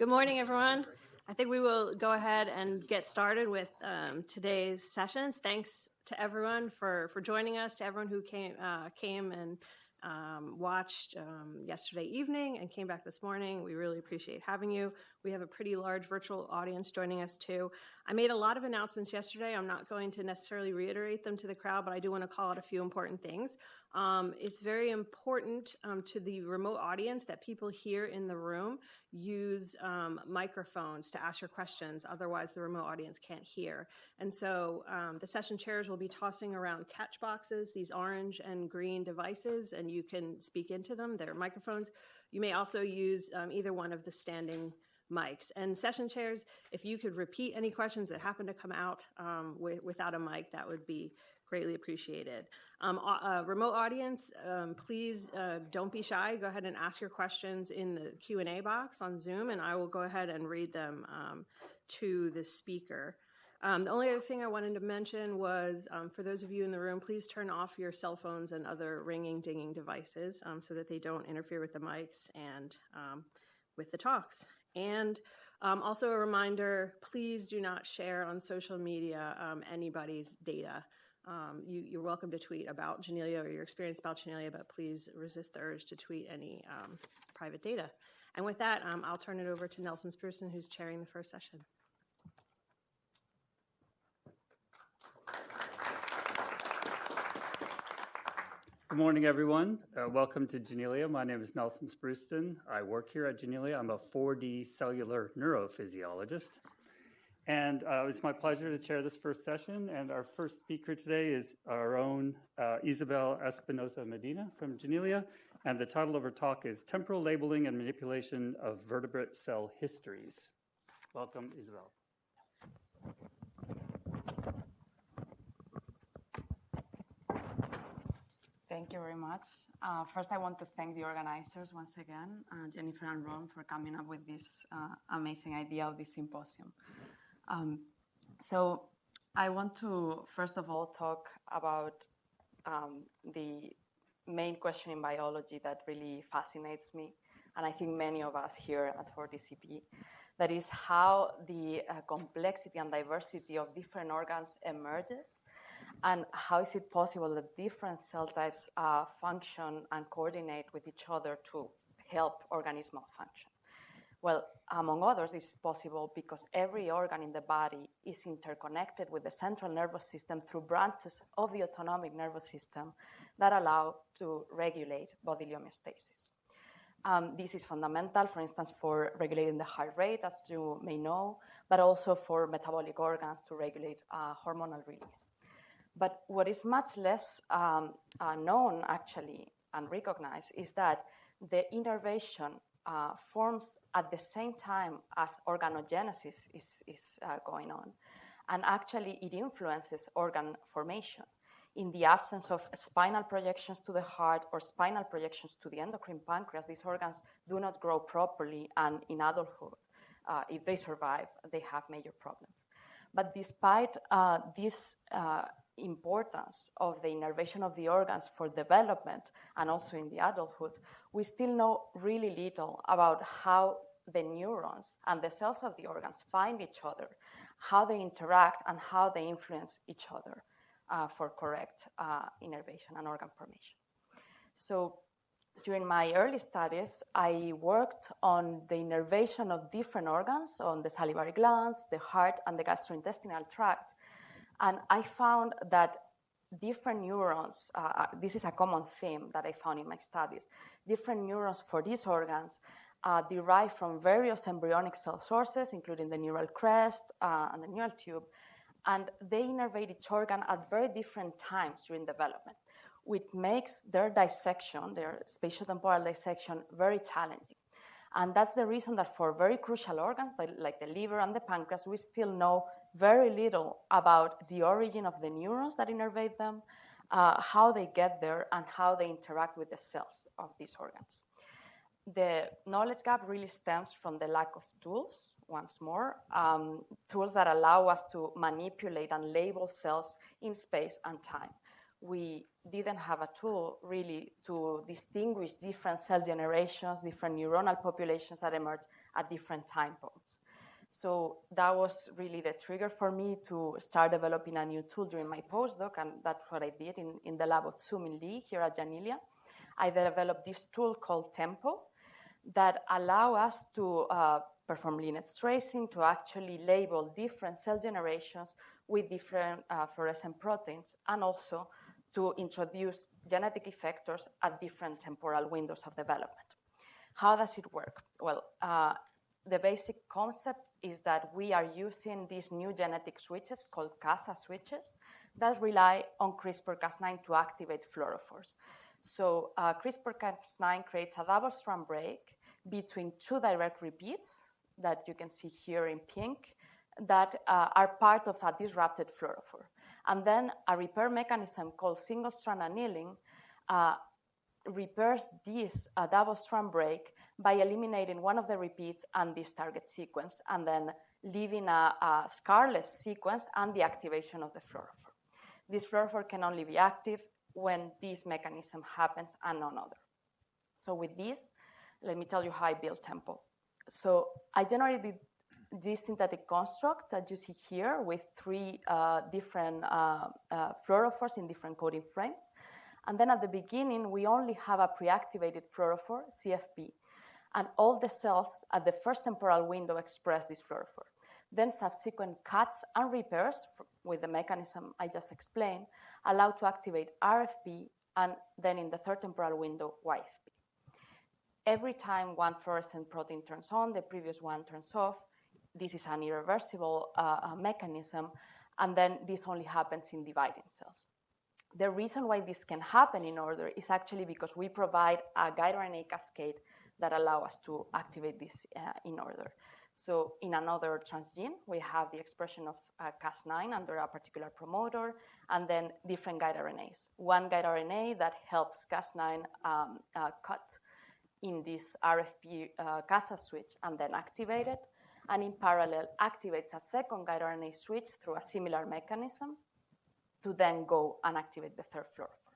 Good morning, everyone. I think we will go ahead and get started with today's sessions. Thanks to everyone for joining us, to everyone who came and watched yesterday evening and came back this morning. We really appreciate having you. We have a pretty large virtual audience joining us too. I made a lot of announcements yesterday. I'm not going to necessarily reiterate them to the crowd, but I do want to call out a few important things. It's very important to the remote audience that people here in the room use microphones to ask your questions. Otherwise, the remote audience can't hear. And so the session chairs will be tossing around catch boxes, these orange and green devices, and you can speak into them. They're microphones. You may also use either one of the standing mics. And session chairs, if you could repeat any questions that happen to come out without a mic, that would be greatly appreciated. Remote audience, please don't be shy. Go ahead and ask your questions in the Q&A box on Zoom, and I will go ahead and read them to the speaker. The only other thing I wanted to mention was, for those of you in the room, please turn off your cell phones and other ringing, dinging devices so that they don't interfere with the mics and with the talks. And also a reminder, please do not share on social media anybody's data. You're welcome to tweet about Janelia or your experience about Janelia, but please resist the urge to tweet any private data. And with that, I'll turn it over to Nelson Spruson, who's chairing the first session. Good morning, everyone. Welcome to Janelia. My name is Nelson Spruson. I work here at Janelia. I'm a 4D cellular neurophysiologist. And it's my pleasure to chair this first session. And our first speaker today is our own Isabel Espinosa Medina from Janelia. And the title of her talk is Temporal Labeling and Manipulation of Vertebrate Cell Histories. Welcome, Isabel. Thank you very much. First, I want to thank the organizers once again, Jennifer and Ron, for coming up with this amazing idea of this symposium. So I want to, first of all, talk about the main question in biology that really fascinates me, and I think many of us here at 4DCP, that is how the complexity and diversity of different organs emerges, and how is it possible that different cell types function and coordinate with each other to help organismal function. Well, among others, this is possible because every organ in the body is interconnected with the central nervous system through branches of the autonomic nervous system that allow to regulate bodily homeostasis. This is fundamental, for instance, for regulating the heart rate, as you may know, but also for metabolic organs to regulate hormonal release. But what is much less known, actually, and recognized is that the innervation forms at the same time as organogenesis is going on. And actually, it influences organ formation. In the absence of spinal projections to the heart or spinal projections to the endocrine pancreas, these organs do not grow properly, and in adulthood, if they survive, they have major problems. But despite this importance of the innervation of the organs for development and also in the adulthood, we still know really little about how the neurons and the cells of the organs find each other, how they interact, and how they influence each other for correct innervation and organ formation. So during my early studies, I worked on the innervation of different organs, on the salivary glands, the heart, and the gastrointestinal tract. And I found that different neurons, this is a common theme that I found in my studies, different neurons for these organs derive from various embryonic cell sources, including the neural crest and the neural tube, and they innervate each organ at very different times during development, which makes their dissection, their spatiotemporal dissection, very challenging. And that's the reason that for very crucial organs, like the liver and the pancreas, we still know very little about the origin of the neurons that innervate them, how they get there, and how they interact with the cells of these organs. The knowledge gap really stems from the lack of tools, once more, tools that allow us to manipulate and label cells in space and time. we didn't have a tool really to distinguish different cell generations, different neuronal populations that emerge at different time points. So that was really the trigger for me to start developing a new tool during my postdoc, and that's what I did in the lab of Su-Min Lee here at Janelia. I developed this tool called Tempo that allow us to perform lineage tracing to actually label different cell generations with different fluorescent proteins, and also to introduce genetic effectors at different temporal windows of development. How does it work? Well, the basic concept is that we are using these new genetic switches called Casa switches that rely on CRISPR-Cas9 to activate fluorophores. So CRISPR-Cas9 creates a double-strand break between two direct repeats that you can see here in pink that are part of a disrupted fluorophore. And then a repair mechanism called single-strand annealing repairs this double-strand break by eliminating one of the repeats and this target sequence, and then leaving a scarless sequence and the activation of the fluorophore. This fluorophore can only be active when this mechanism happens and none other. So with this, let me tell you how I built Tempo. So I generated this synthetic construct that you see here with three different fluorophores in different coding frames. And then at the beginning, we only have a pre-activated fluorophore, CFP. And all the cells at the first temporal window express this fluorophore. Then subsequent cuts and repairs with the mechanism I just explained allow to activate RFP, and then in the third temporal window, YFP. Every time one fluorescent protein turns on, the previous one turns off. This is an irreversible mechanism, and then this only happens in dividing cells. The reason why this can happen in order is actually because we provide a guide RNA cascade that allow us to activate this in order. So in another transgene, we have the expression of Cas9 under a particular promoter, and then different guide RNAs. One guide RNA that helps Cas9 cut in this RFP Casa switch and then activate it, and in parallel activates a second guide RNA switch through a similar mechanism to then go and activate the third fluorophore.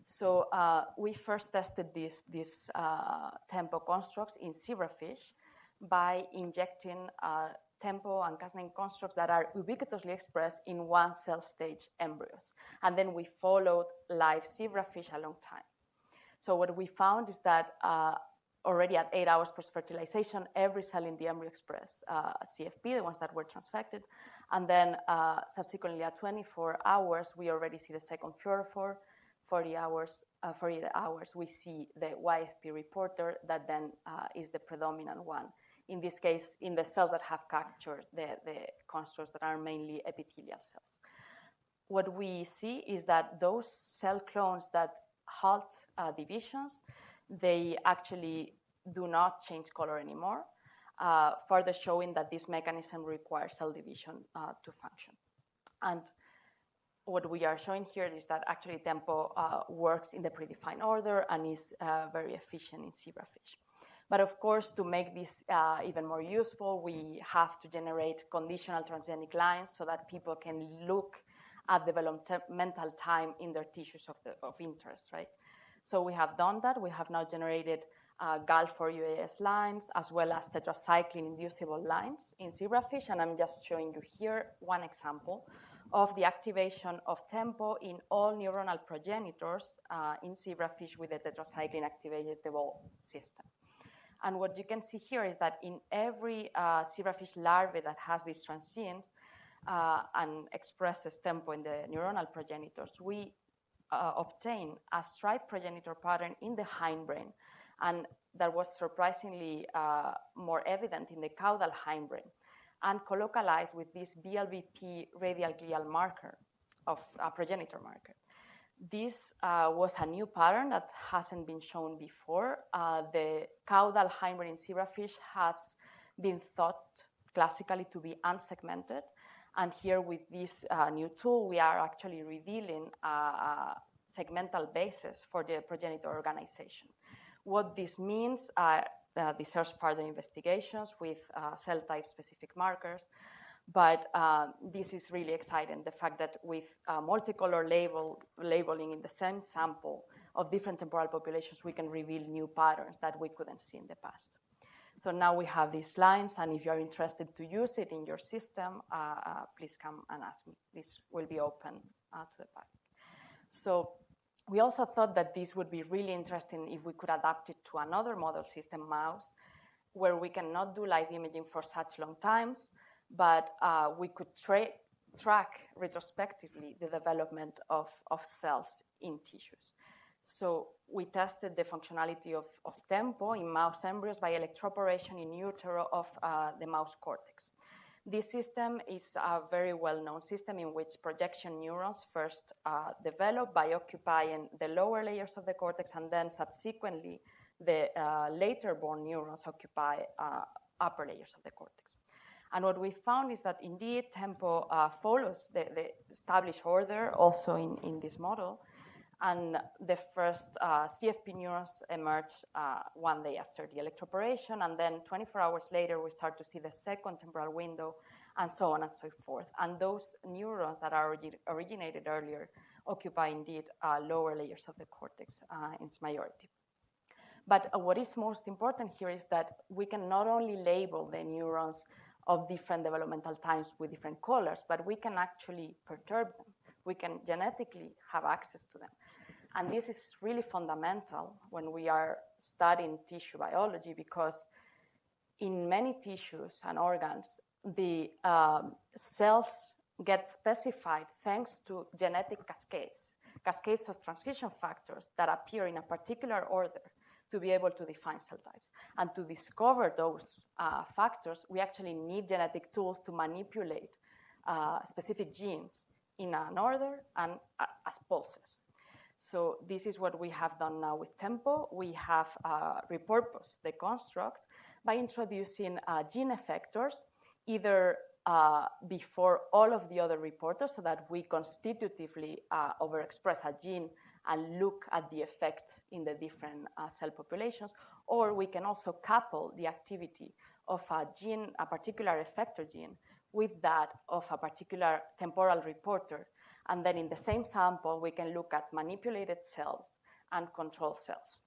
So we first tested these Tempo constructs in zebrafish by injecting Tempo and Cas9 constructs that are ubiquitously expressed in one cell stage embryos. And then we followed live zebrafish a long time. So what we found is that already at 8 hours post-fertilization, every cell in the embryo expressed CFP, the ones that were transfected. And then subsequently at 24 hours, we already see the second fluorophore. 48 hours, we see the YFP reporter that then is the predominant one. In this case, in the cells that have captured the constructs that are mainly epithelial cells. What we see is that those cell clones that halt divisions, they actually do not change color anymore, further showing that this mechanism requires cell division to function. And what we are showing here is that actually Tempo works in the predefined order and is very efficient in zebrafish. But of course, to make this even more useful, we have to generate conditional transgenic lines so that people can look at developmental time in their tissues of interest, right? So we have done that. We have now generated GAL4 UAS lines as well as tetracycline-inducible lines in zebrafish, and I'm just showing you here one example of the activation of Tempo in all neuronal progenitors in zebrafish with the tetracycline activatable system. And what you can see here is that in every zebrafish larvae that has these transgenes and expresses Tempo in the neuronal progenitors, we obtain a striped progenitor pattern in the hindbrain, and that was surprisingly more evident in the caudal hindbrain, and colocalized with this BLBP radial glial marker of a progenitor marker. This was a new pattern that hasn't been shown before. The caudal hindbrain in zebrafish has been thought classically to be unsegmented. And here with this new tool, we are actually revealing a segmental basis for the progenitor organization. What this means deserves further investigations with cell type specific markers. But this is really exciting, the fact that with multicolor labeling in the same sample of different temporal populations, we can reveal new patterns that we couldn't see in the past. So now we have these lines, and if you're interested to use it in your system, please come and ask me. This will be open to the public. So we also thought that this would be really interesting if we could adapt it to another model system, mouse, where we cannot do live imaging for such long times, but we could track retrospectively the development of cells in tissues. So we tested the functionality of TEMPO in mouse embryos by electroporation in utero of the mouse cortex. This system is a very well-known system in which projection neurons first develop by occupying the lower layers of the cortex, and then subsequently the later-born neurons occupy upper layers of the cortex. And what we found is that indeed TEMPO follows the established order also in this model. And the first CFP neurons emerge 1 day after the electroporation, and then 24 hours later, we start to see the second temporal window, and so on and so forth. And those neurons that are originated earlier occupy indeed lower layers of the cortex in its majority. But what is most important here is that we can not only label the neurons of different developmental times with different colors, but we can actually perturb them. We can genetically have access to them. And this is really fundamental when we are studying tissue biology, because in many tissues and organs, the cells get specified thanks to genetic cascades of transcription factors that appear in a particular order to be able to define cell types. And to discover those factors, we actually need genetic tools to manipulate specific genes in an order and as pulses. So this is what we have done now with TEMPO. We have repurposed the construct by introducing gene effectors, either before all of the other reporters, so that we constitutively overexpress a gene and look at the effect in the different cell populations, or we can also couple the activity of a gene, a particular effector gene, with that of a particular temporal reporter. And then in the same sample, we can look at manipulated cells and control cells.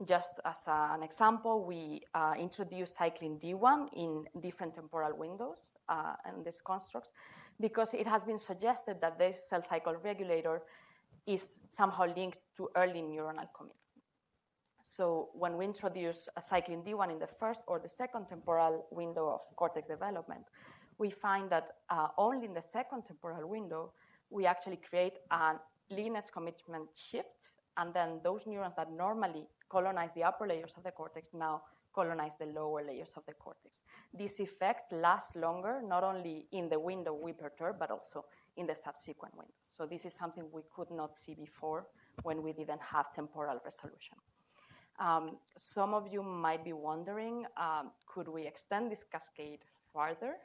Just as an example, we introduced cyclin D1 in different temporal windows in these constructs, because it has been suggested that this cell cycle regulator is somehow linked to early neuronal commitment. So when we introduce a cyclin D1 in the first or the second temporal window of cortex development, we find that only in the second temporal window, we actually create a lineage commitment shift, and then those neurons that normally colonize the upper layers of the cortex now colonize the lower layers of the cortex. This effect lasts longer, not only in the window we perturb, but also in the subsequent windows. So this is something we could not see before when we didn't have temporal resolution. Some of you might be wondering, could we extend this cascade further?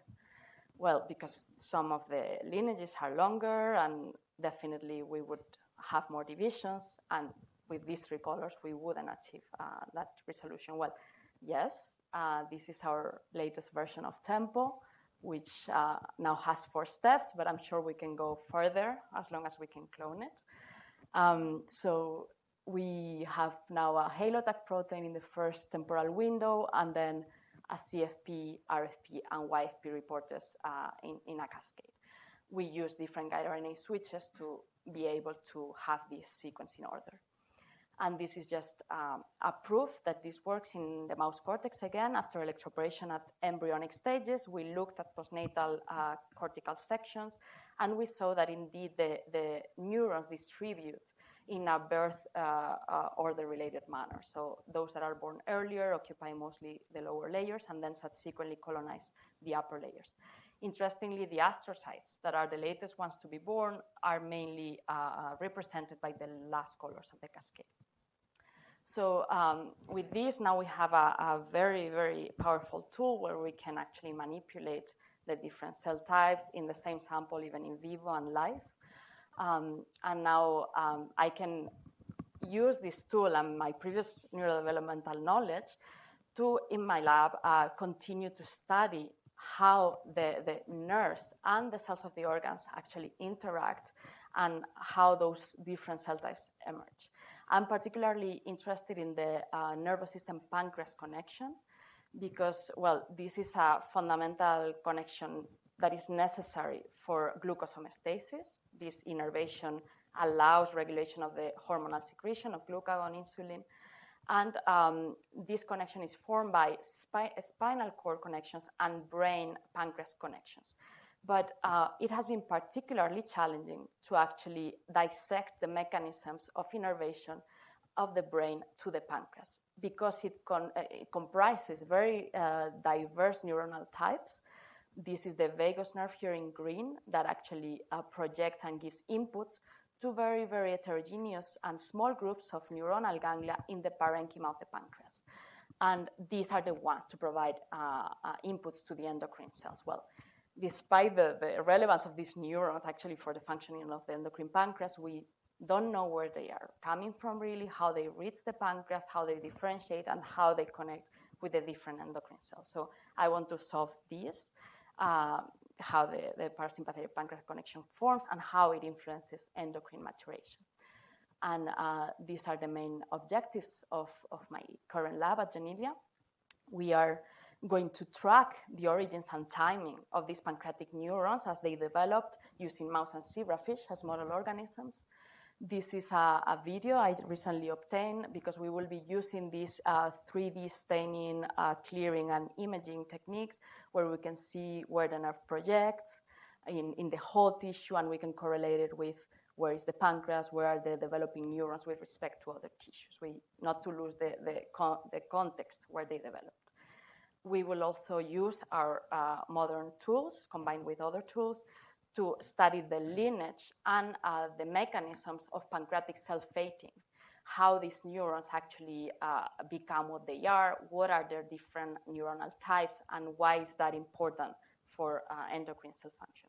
Well, because some of the lineages are longer, and definitely we would have more divisions, and with these three colors, we wouldn't achieve that resolution. Well, yes, this is our latest version of TEMPO, which now has 4 steps, but I'm sure we can go further as long as we can clone it. So we have now a halo-tag protein in the first temporal window, and then a CFP, RFP, and YFP reporters in a cascade. We use different guide RNA switches to be able to have this sequence in order. And this is just a proof that this works in the mouse cortex again. After electroporation at embryonic stages, we looked at postnatal cortical sections, and we saw that indeed the neurons distribute in a birth order-related manner. So those that are born earlier occupy mostly the lower layers and then subsequently colonize the upper layers. Interestingly, the astrocytes that are the latest ones to be born are mainly represented by the last colors of the cascade. So with this, now we have a very, very powerful tool where we can actually manipulate the different cell types in the same sample, even in vivo and live. And now I can use this tool and my previous neurodevelopmental knowledge to, in my lab, continue to study how the nerves and the cells of the organs actually interact and how those different cell types emerge. I'm particularly interested in the nervous system pancreas connection because, well, this is a fundamental connection that is necessary for glucose homeostasis. This innervation allows regulation of the hormonal secretion of glucagon, insulin, and this connection is formed by spinal cord connections and brain-pancreas connections. But it has been particularly challenging to actually dissect the mechanisms of innervation of the brain to the pancreas because it comprises very diverse neuronal types. This is the vagus nerve here in green that actually projects and gives inputs to very, very heterogeneous and small groups of neuronal ganglia in the parenchyma of the pancreas. And these are the ones to provide inputs to the endocrine cells. Well, despite the relevance of these neurons actually for the functioning of the endocrine pancreas, we don't know where they are coming from really, how they reach the pancreas, how they differentiate, and how they connect with the different endocrine cells. So I want to solve this. How the parasympathetic pancreas connection forms and how it influences endocrine maturation. And these are the main objectives of my current lab at Genilia. We are going to track the origins and timing of these pancreatic neurons as they developed using mouse and zebrafish as model organisms. This is a video I recently obtained because we will be using these 3D staining, clearing, and imaging techniques where we can see where the nerve projects in the whole tissue, and we can correlate it with where is the pancreas, where are the developing neurons with respect to other tissues, not to lose the context where they developed. We will also use our modern tools combined with other tools to study the lineage and the mechanisms of pancreatic self-fating, how these neurons actually become what they are, what are their different neuronal types, and why is that important for endocrine cell function.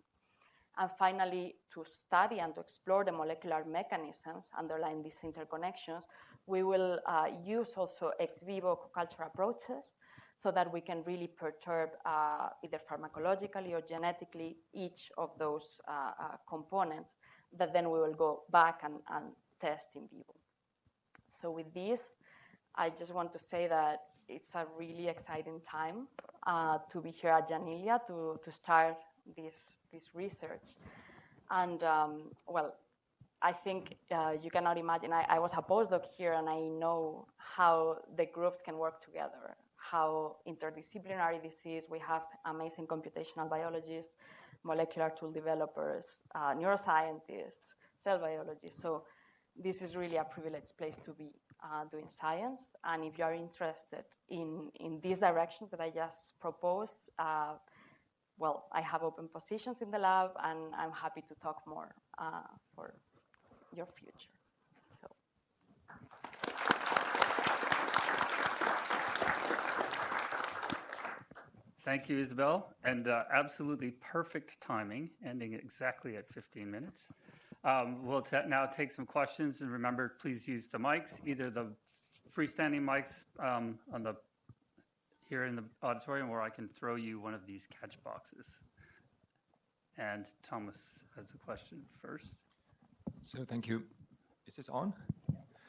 And finally, to study and to explore the molecular mechanisms underlying these interconnections, we will use also ex vivo co-culture approaches so that we can really perturb either pharmacologically or genetically each of those components that then we will go back and test in vivo. So with this, I just want to say that it's a really exciting time to be here at Genilia to start this research. And well, I think you cannot imagine, I was a postdoc here and I know how the groups can work together, how interdisciplinary this is. We have amazing computational biologists, molecular tool developers, neuroscientists, cell biologists. So this is really a privileged place to be doing science. And if you are interested in these directions that I just proposed, well, I have open positions in the lab, and I'm happy to talk more for your future. So. Thank you, Isabel, and absolutely perfect timing, ending exactly at 15 minutes. We'll now take some questions, and remember, please use the mics, either the freestanding mics here in the auditorium, or I can throw you one of these catch boxes. And Thomas has a question first. So thank you. Is this on?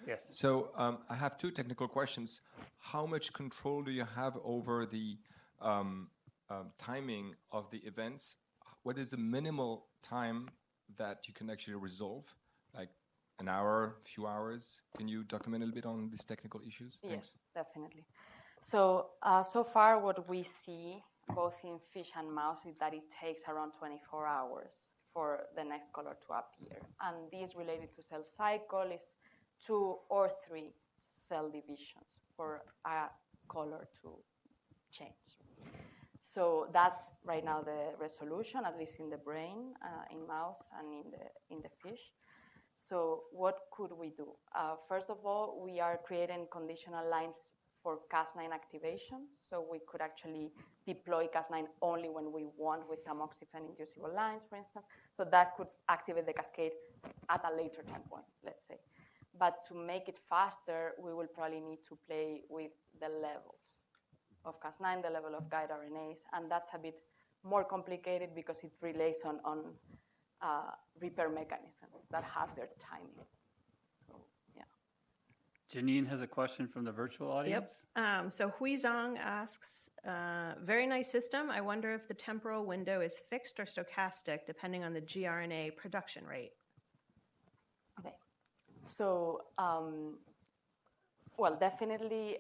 Yes. So I have two technical questions. How much control do you have over the timing of the events? What is the minimal time that you can actually resolve? Like an hour, a few hours? Can you document a little bit on these technical issues? Thanks. Yes, definitely. So, so far what we see both in fish and mouse is that it takes around 24 hours for the next color to appear. And this related to cell cycle is 2 or 3 cell divisions for a color to change. So that's right now the resolution, at least in the brain, in mouse and in the fish. So what could we do? First of all, we are creating conditional lines for Cas9 activation. So we could actually deploy Cas9 only when we want with tamoxifen-inducible lines, for instance. So that could activate the cascade at a later time point, let's say. But to make it faster, we will probably need to play with the levels of Cas9, the level of guide RNAs, and that's a bit more complicated because it relates on repair mechanisms that have their timing. So, yeah. Janine has a question from the virtual audience. Yep. So Huizong asks, very nice system. I wonder if the temporal window is fixed or stochastic depending on the gRNA production rate. Okay. So, well, definitely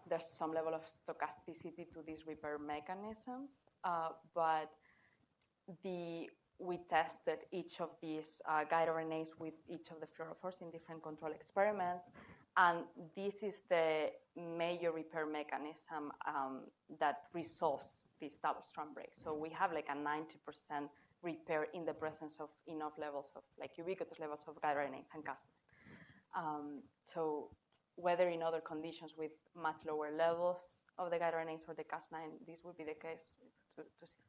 there's some level of stochasticity to these repair mechanisms, but we tested each of these guide RNAs with each of the fluorophores in different control experiments, and this is the major repair mechanism that resolves this double-strand break. So we have like a 90% repair in the presence of enough levels of, like ubiquitous levels of guide RNAs and Cas9. So whether in other conditions with much lower levels of the guide RNAs or the Cas9, this would be the case to see.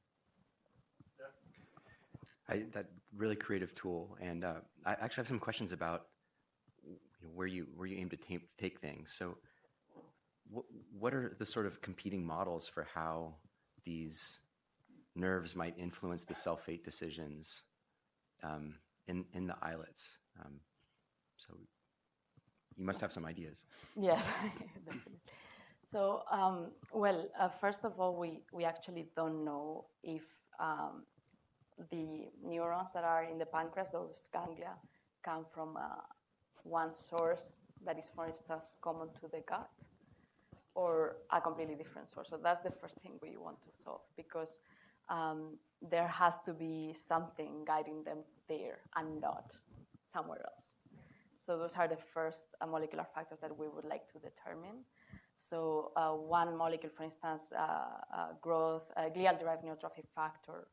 That really creative tool, and I actually have some questions about where you aim to take things. So, what are the sort of competing models for how these nerves might influence the cell fate decisions in the islets? So, you must have some ideas. Yes, definitely. So, first of all, we actually don't know if the neurons that are in the pancreas, those ganglia, come from one source that is, for instance, common to the gut, or a completely different source. So that's the first thing we want to solve, because there has to be something guiding them there and not somewhere else. So those are the first molecular factors that we would like to determine. So one molecule, for instance, glial-derived neurotrophic factor,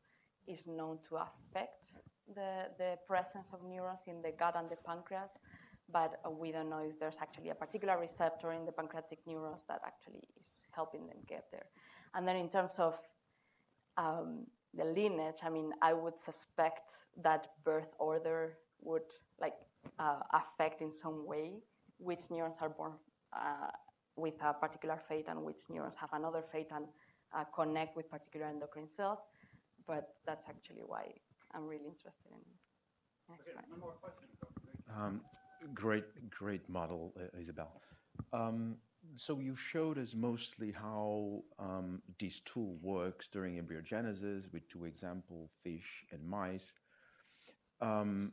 is known to affect the presence of neurons in the gut and the pancreas, but we don't know if there's actually a particular receptor in the pancreatic neurons that actually is helping them get there. And then in terms of the lineage, I mean, I would suspect that birth order would affect in some way which neurons are born with a particular fate and which neurons have another fate and connect with particular endocrine cells. But that's actually why I'm really interested in exploring. Okay, one more question. Great model, Isabel. So you showed us mostly how this tool works during embryogenesis with 2 examples, fish and mice.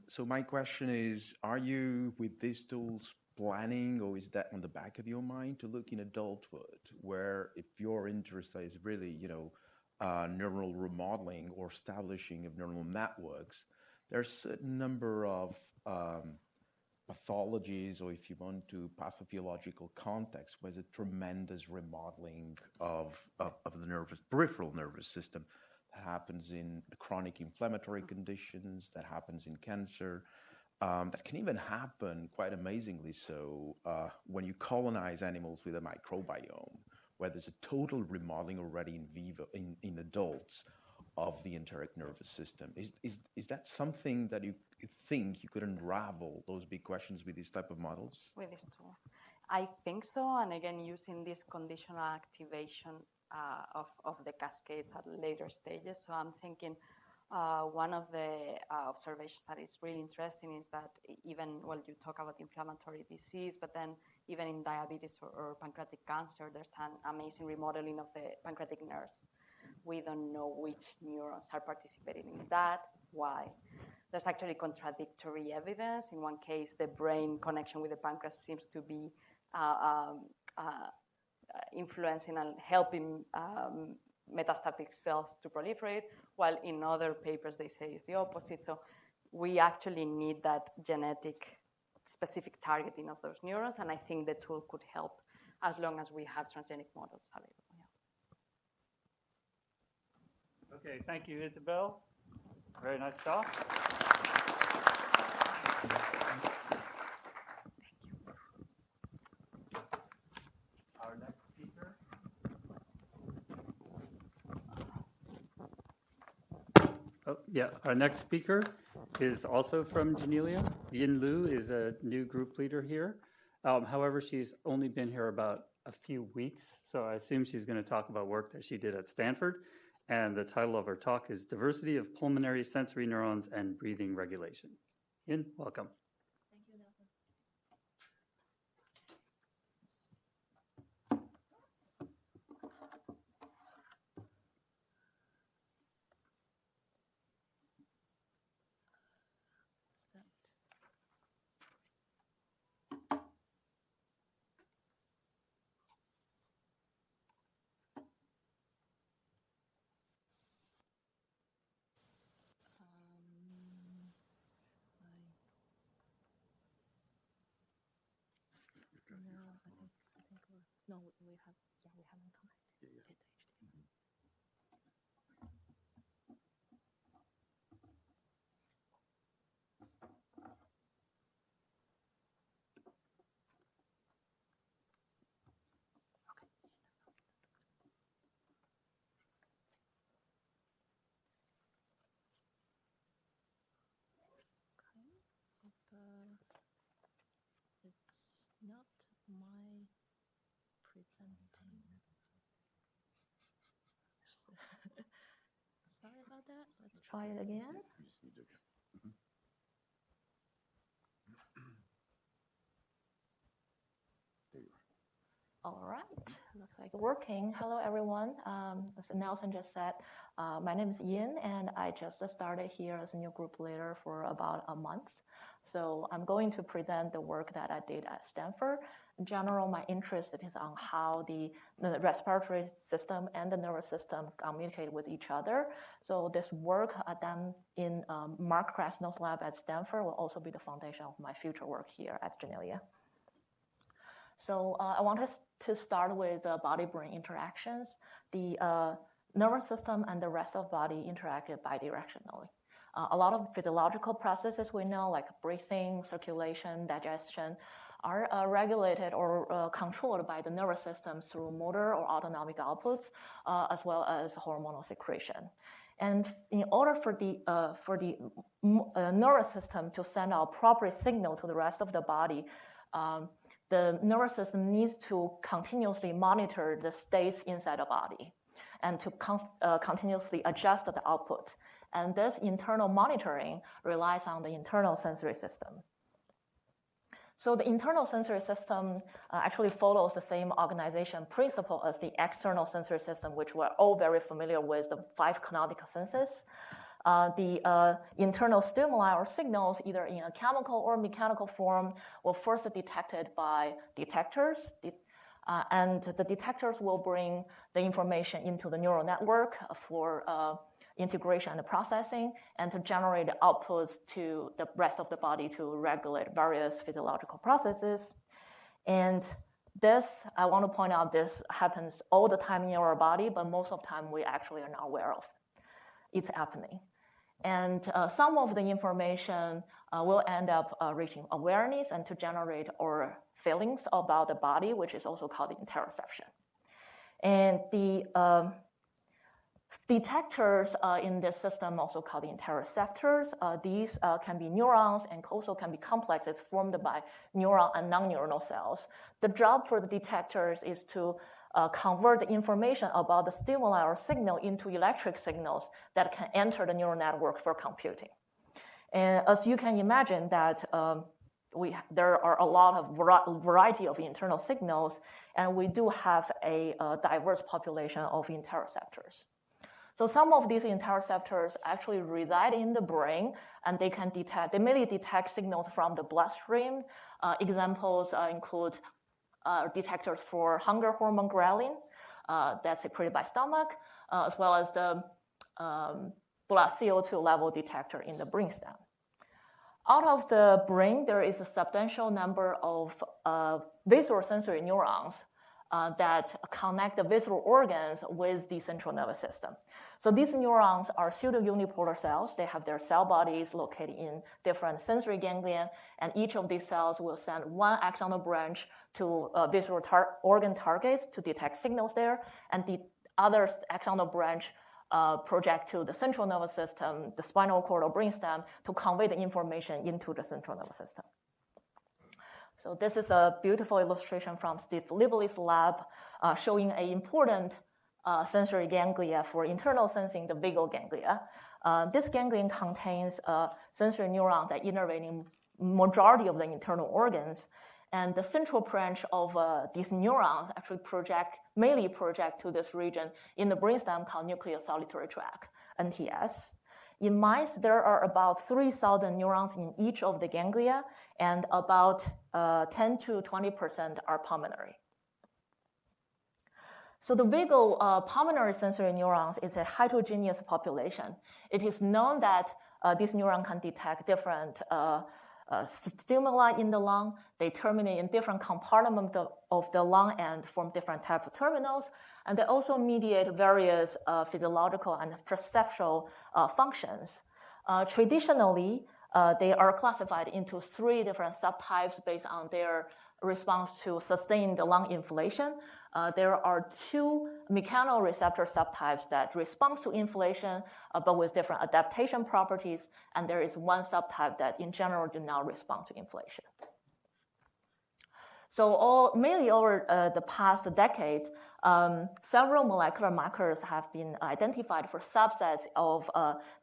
So my question is, are you, with these tools, planning, or is that on the back of your mind, to look in adulthood, where if your interest is really, neural remodeling or establishing of neural networks, there's a certain number of pathologies, or if you want to, pathophysiological context, where there's a tremendous remodeling of the peripheral nervous system that happens in chronic inflammatory conditions, that happens in cancer, that can even happen, quite amazingly so, when you colonize animals with a microbiome, where there's a total remodeling already in vivo in adults of the enteric nervous system. Is that something that you think you could unravel those big questions with these type of models? With this tool, I think so. And again, using this conditional activation of the cascades at later stages. So I'm thinking one of the observations that is really interesting is that even, you talk about inflammatory disease, but then even in diabetes or pancreatic cancer, there's an amazing remodeling of the pancreatic nerves. We don't know which neurons are participating in that, why. There's actually contradictory evidence. In one case, the brain connection with the pancreas seems to be influencing and helping metastatic cells to proliferate, while in other papers they say it's the opposite. So we actually need that genetic specific targeting of those neurons, and I think the tool could help as long as we have transgenic models available. Yeah. Okay, thank you, Isabel. Very nice talk. Our next speaker. Our next speaker is also from Janelia. Yin Lu is a new group leader here. However, she's only been here about a few weeks, so I assume she's going to talk about work that she did at Stanford. And the title of her talk is Diversity of Pulmonary Sensory Neurons and Breathing Regulation. Yin, welcome. Thank you, Nelson. No, we have, yeah, we haven't connected it HDMI. Okay, but it's not my presenting. Sorry about that. Let's try it again. All right, looks like working. Hello, everyone. As Nelson just said, my name is Yin, and I just started here as a new group leader for about a month. So I'm going to present the work that I did at Stanford. In general, my interest is on how the respiratory system and the nervous system communicate with each other. So this work done in Mark Krasno's lab at Stanford will also be the foundation of my future work here at Janelia. So I wanted to start with body-brain interactions. The nervous system and the rest of the body interacted bidirectionally. A lot of physiological processes we know, like breathing, circulation, digestion, are regulated or controlled by the nervous system through motor or autonomic outputs, as well as hormonal secretion. And in order for the nervous system to send out proper signal to the rest of the body, the nervous system needs to continuously monitor the states inside the body and to continuously adjust the output. And this internal monitoring relies on the internal sensory system. So the internal sensory system actually follows the same organization principle as the external sensory system, which we're all very familiar with, the 5 canonical senses. The internal stimuli or signals, either in a chemical or mechanical form, will first be detected by detectors. And the detectors will bring the information into the neural network for integration and processing, and to generate outputs to the rest of the body to regulate various physiological processes. And this, I want to point out, this happens all the time in our body, but most of the time we actually are not aware of it's happening. And some of the information will end up reaching awareness and to generate our feelings about the body, which is also called interoception. And the detectors in this system, also called the interoceptors, these can be neurons and also can be complexes formed by neuron and non-neuronal cells. The job for the detectors is to convert the information about the stimuli or signal into electric signals that can enter the neural network for computing. And as you can imagine that there are a lot of variety of internal signals, and we do have a diverse population of interoceptors. So some of these interoceptors actually reside in the brain, and they mainly detect signals from the bloodstream. Examples include detectors for hunger hormone ghrelin, that's secreted by stomach, as well as the blood CO2 level detector in the brainstem. Out of the brain, there is a substantial number of visual sensory neurons that connect the visual organs with the central nervous system. So these neurons are pseudo-unipolar cells. They have their cell bodies located in different sensory ganglia, and each of these cells will send one axonal branch to visual organ targets to detect signals there, and the other axonal branch project to the central nervous system, the spinal cord or brainstem, to convey the information into the central nervous system. So this is a beautiful illustration from Steve Libley's lab showing an important sensory ganglia for internal sensing, the vagal ganglia. This ganglion contains sensory neurons that innervate in majority of the internal organs. And the central branch of these neurons actually mainly project to this region in the brainstem called nuclear solitary tract, NTS. In mice, there are about 3,000 neurons in each of the ganglia, and about 10 to 20% are pulmonary. So the vagal pulmonary sensory neurons is a heterogeneous population. It is known that this neuron can detect different stimuli in the lung. They terminate in different compartments of the lung and form different types of terminals. And they also mediate various physiological and perceptual functions. Traditionally, they are classified into 3 different subtypes based on their response to sustained lung inflation. There are 2 mechanoreceptor subtypes that respond to inflation, but with different adaptation properties, and there is 1 subtype that in general do not respond to inflation. So mainly over the past decade, several molecular markers have been identified for subsets of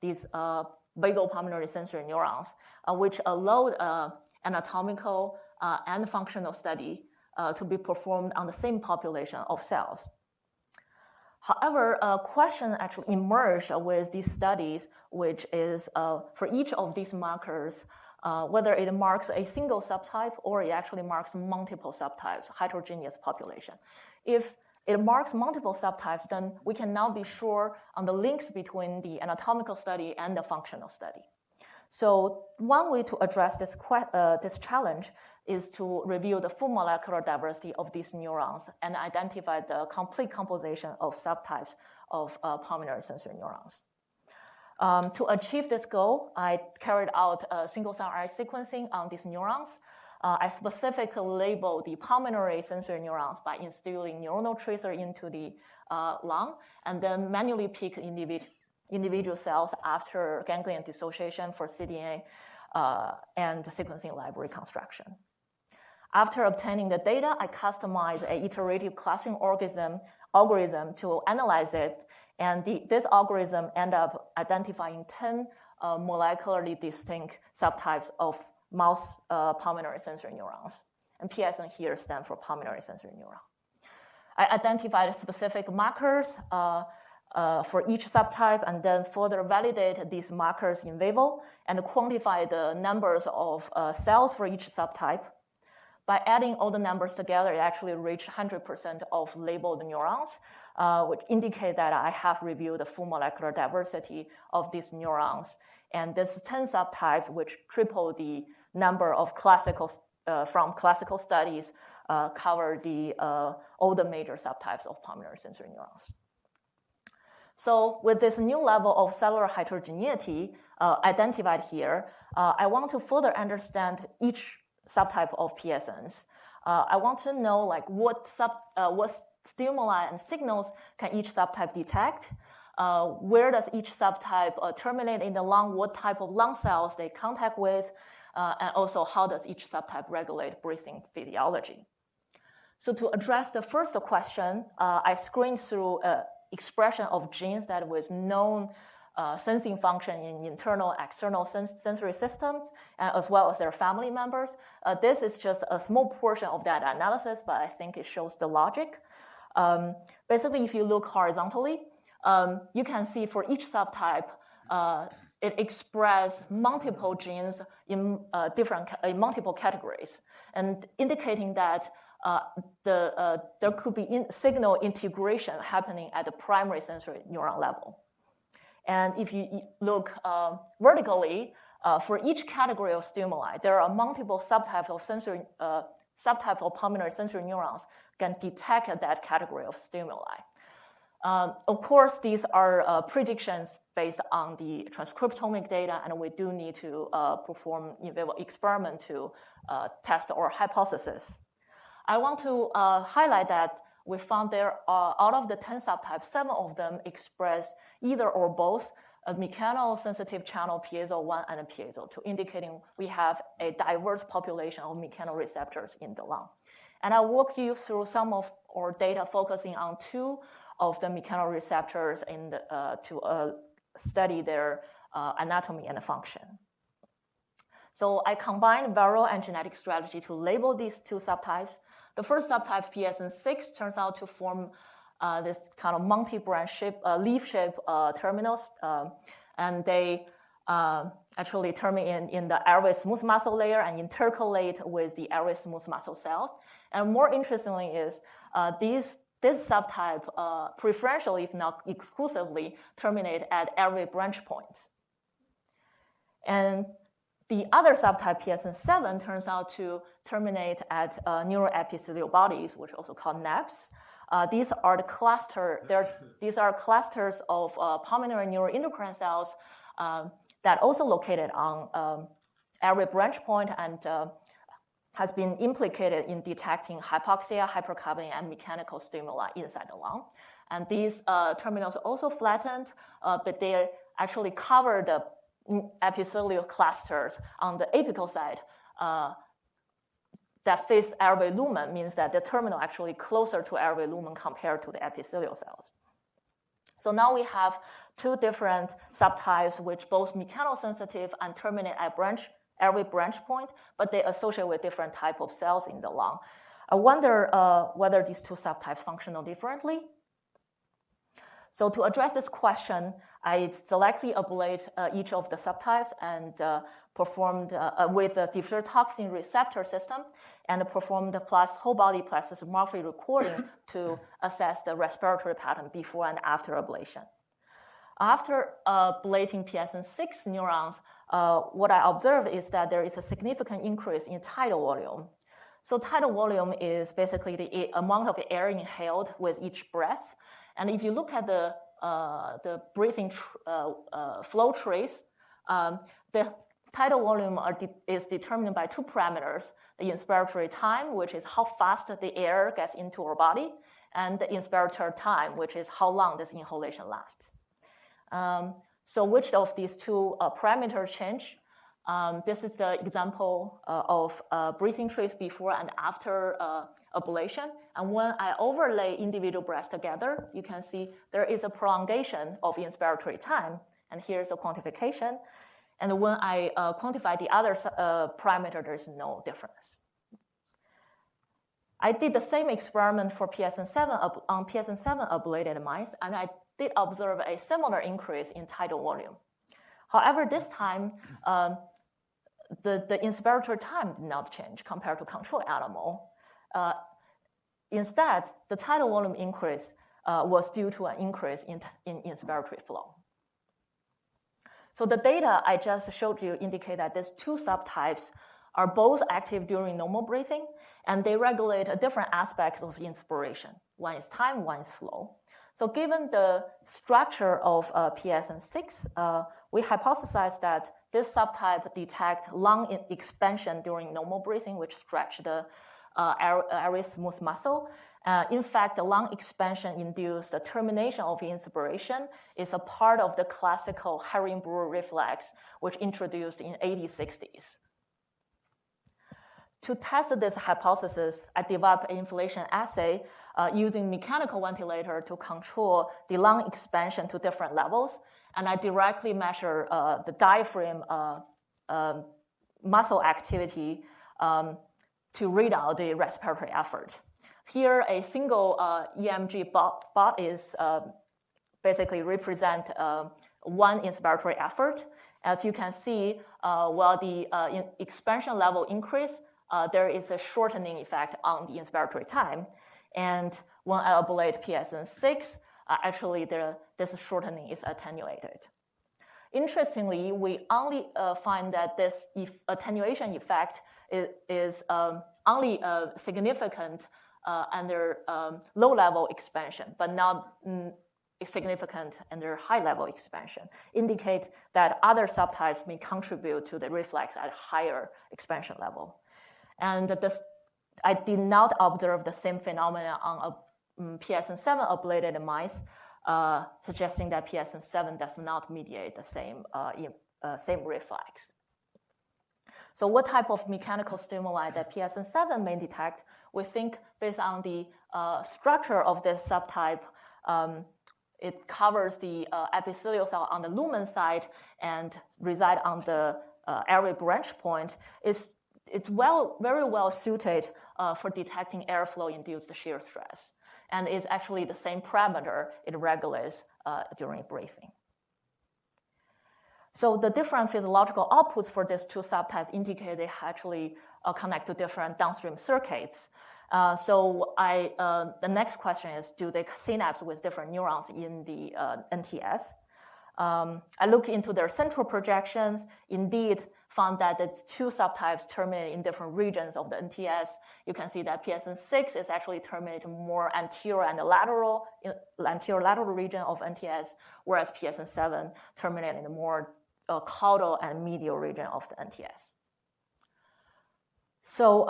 these vagal pulmonary sensory neurons, which allowed anatomical and functional study to be performed on the same population of cells. However, a question actually emerged with these studies, which is for each of these markers, whether it marks a single subtype or it actually marks multiple subtypes, heterogeneous population. If it marks multiple subtypes, then we can now be sure on the links between the anatomical study and the functional study. So one way to address this challenge is to review the full molecular diversity of these neurons and identify the complete composition of subtypes of pulmonary sensory neurons. To achieve this goal, I carried out single-cell RNA sequencing on these neurons. I specifically labeled the pulmonary sensory neurons by instilling neuronal tracer into the lung and then manually pick individual cells after ganglion dissociation for cDNA and sequencing library construction. After obtaining the data, I customized an iterative clustering algorithm to analyze it, and this algorithm ended up identifying 10 molecularly distinct subtypes of mouse pulmonary sensory neurons. And PSN here stands for pulmonary sensory neuron. I identified specific markers for each subtype and then further validate these markers in vivo and quantify the numbers of cells for each subtype. By adding all the numbers together, it actually reached 100% of labeled neurons, which indicate that I have reviewed the full molecular diversity of these neurons. And this 10 subtypes, which triple the number of from classical studies, cover all the major subtypes of pulmonary sensory neurons. So with this new level of cellular heterogeneity identified here, I want to further understand each subtype of PSNs. I want to know what stimuli and signals can each subtype detect, where does each subtype terminate in the lung, what type of lung cells they contact with, and also how does each subtype regulate breathing physiology. So to address the first question, I screened through expression of genes that was known sensing function in internal, external sensory systems, as well as their family members. This is just a small portion of that analysis, but I think it shows the logic. Basically, if you look horizontally, you can see for each subtype, it expresses multiple genes in multiple categories, and indicating that there could be signal integration happening at the primary sensory neuron level. And if you look vertically, for each category of stimuli, there are multiple subtypes of pulmonary sensory neurons can detect that category of stimuli. Of course, these are predictions based on the transcriptomic data, and we do need to perform in vivo experiment to test our hypothesis. I want to highlight that we found there are, out of the 10 subtypes, 7 of them express either or both a mechanosensitive channel piezo1 and a piezo2, indicating we have a diverse population of mechanoreceptors in the lung. And I'll walk you through some of our data focusing on two of the mechanoreceptors to study their anatomy and function. So I combined viral and genetic strategy to label these two subtypes. The first subtype, PSN6, turns out to form this kind of multi-branch shape, leaf-shaped terminals, and they actually terminate in the airway smooth muscle layer and intercalate with the airway smooth muscle cells. And more interestingly is this subtype preferentially, if not exclusively, terminate at airway branch points. And the other subtype, PSN7, turns out to terminate at neuroepithelial bodies, which are also called NEPs. These are the these are clusters of pulmonary neuroendocrine cells that also located on airway branch point and has been implicated in detecting hypoxia, hypercarbon, and mechanical stimuli inside the lung. And these terminals are also flattened, but they actually cover the epithelial clusters on the apical side that face airway lumen, means that the terminal actually closer to airway lumen compared to the epithelial cells. So now we have two different subtypes which both mechanosensitive and terminate at airway branch point, but they associate with different type of cells in the lung. I wonder whether these two subtypes function differently. So to address this question, I selectively ablate each of the subtypes and performed with a diffuser toxin receptor system and performed plus whole body plethysmography recording to assess the respiratory pattern before and after ablation. After ablating PSN6 neurons, what I observed is that there is a significant increase in tidal volume. So tidal volume is basically the amount of air inhaled with each breath. And if you look at the breathing flow trace, the tidal volume is determined by two parameters: the inspiratory time, which is how fast the air gets into our body, and the inspiratory time, which is how long this inhalation lasts. So which of these two parameters change? This is the example of breathing trace before and after ablation. And when I overlay individual breaths together, you can see there is a prolongation of inspiratory time. And here's the quantification. And when I quantify the other parameter, there's no difference. I did the same experiment for PSN7 on PSN7 ablated mice, and I did observe a similar increase in tidal volume. However, this time, the inspiratory time did not change compared to control animal. Instead, the tidal volume increase was due to an increase in inspiratory flow. So the data I just showed you indicate that these two subtypes are both active during normal breathing, and they regulate different aspects of inspiration. One is time, one is flow. So given the structure of PSN6, we hypothesized that this subtype detects lung expansion during normal breathing, which stretch the airway smooth muscle. In fact, the lung expansion induced the termination of inspiration is a part of the classical Herring-Brewer reflex, which introduced in 1860s. To test this hypothesis, I developed an inflation assay using mechanical ventilator to control the lung expansion to different levels. And I directly measure the diaphragm muscle activity to read out the respiratory effort. Here, a single EMG bot is basically represent one inspiratory effort. As you can see, while the expansion level increase, there is a shortening effect on the inspiratory time. And when I ablate PSN6, actually this shortening is attenuated. Interestingly, we only find that this attenuation effect is only significant under low-level expansion, but not significant under high-level expansion, indicate that other subtypes may contribute to the reflex at higher expansion level. And I did not observe the same phenomena on PSN7 ablated mice. suggesting that PSN7 does not mediate the same reflex. So what type of mechanical stimuli that PSN7 may detect? We think based on the structure of this subtype, it covers the epithelial cell on the lumen side and reside on the airway branch point. It's very well suited for detecting airflow-induced shear stress. And it's actually the same parameter it regulates during breathing. So the different physiological outputs for these two subtypes indicate they actually connect to different downstream circuits. The next question is, do they synapse with different neurons in the NTS? I look into their central projections, indeed found that the two subtypes terminate in different regions of the NTS. You can see that PSN6 is actually terminated more anterior and lateral region of NTS, whereas PSN7 terminated in the more caudal and medial region of the NTS. So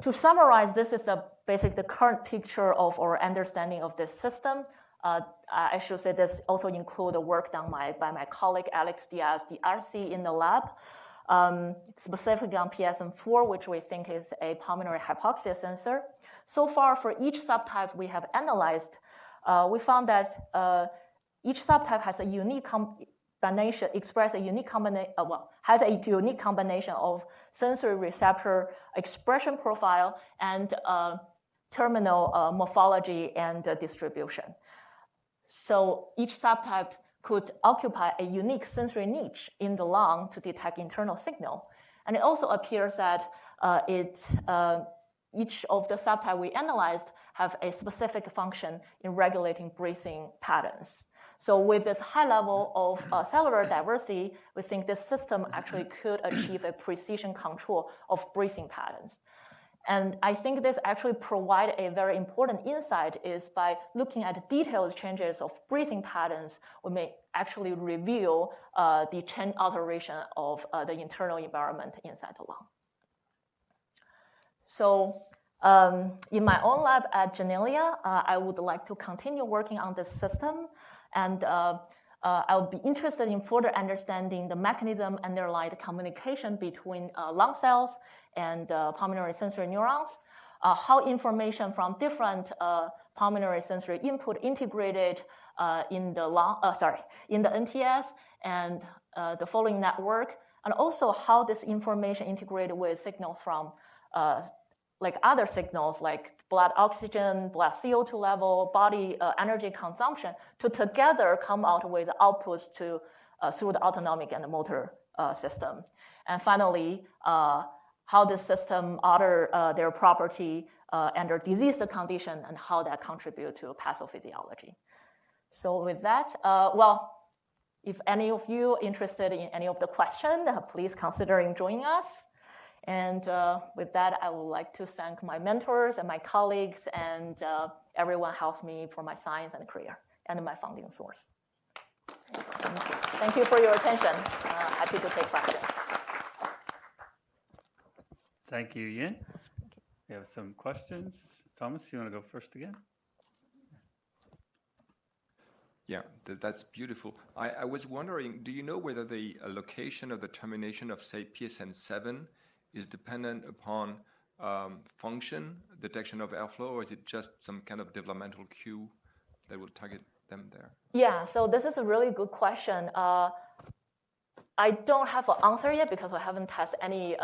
to summarize, this is the current picture of our understanding of this system. I should say this also includes the work done by my colleague Alex Diaz, the RC in the lab, specifically on PSN4, which we think is a pulmonary hypoxia sensor. So far, for each subtype we have analyzed, we found that each subtype has a unique combination, has a unique combination of sensory receptor expression profile and terminal morphology and distribution. So each subtype could occupy a unique sensory niche in the lung to detect internal signal. And it also appears that each of the subtypes we analyzed have a specific function in regulating breathing patterns. So with this high level of cellular diversity, we think this system actually could achieve a precision control of breathing patterns. And I think this actually provides a very important insight is by looking at detailed changes of breathing patterns, we may actually reveal the chain alteration of the internal environment inside the lung. So in my own lab at Janelia, I would like to continue working on this system. And I would be interested in further understanding the mechanism underlying the communication between lung cells and pulmonary sensory neurons, how information from different pulmonary sensory input integrated in the NTS and the following network, and also how this information integrated with signals from like other signals like blood oxygen, blood CO2 level, body energy consumption to together come out with outputs through the autonomic and the motor system. And finally, how this system alter their property under diseased condition and how that contribute to pathophysiology. So with that, well, if any of you interested in any of the questions, please consider joining us. And with that, I would like to thank my mentors and my colleagues and everyone helps me for my science and career and my funding source. Thank you for your attention. Happy to take questions. Thank you, Yin. We have some questions. Thomas, you want to go first again? Yeah, that's beautiful. I was wondering, do you know whether the location of the termination of, say, PSN7 is dependent upon function, detection of airflow, or is it just some kind of developmental cue that will target them there? Yeah, so this is a really good question. I don't have an answer yet because I haven't tested any,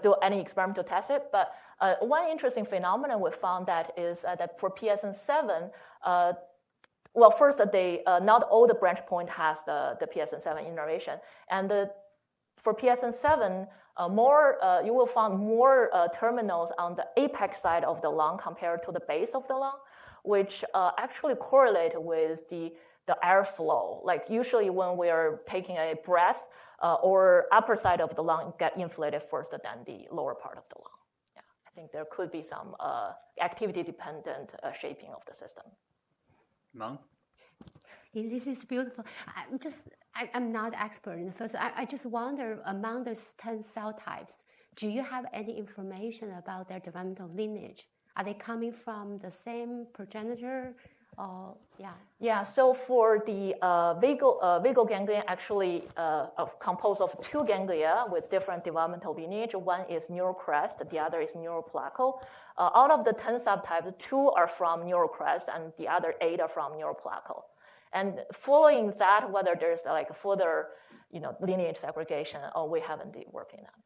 do any experiment to test it. But one interesting phenomenon we found that is that for PSN7, well, first, not all the branch point has the PSN7 innervation, and for PSN7, you will find more terminals on the apex side of the lung compared to the base of the lung, which actually correlate with the airflow. Like usually when we are taking a breath or upper side of the lung get inflated first than the lower part of the lung. Yeah, I think there could be some activity-dependent shaping of the system. Meng? This is beautiful. I'm not expert in the first. I just wonder, among those 10 cell types, do you have any information about their developmental lineage? Are they coming from the same progenitor Yeah. Yeah, so for the vagal ganglion, actually composed of two ganglia with different developmental lineage. One is neurocrest, the other is neuroplacal. Out of the 10 subtypes, 2 are from neurocrest, and the other 8 are from neuroplacal. And following that, whether there's like further, lineage segregation, we haven't been working on.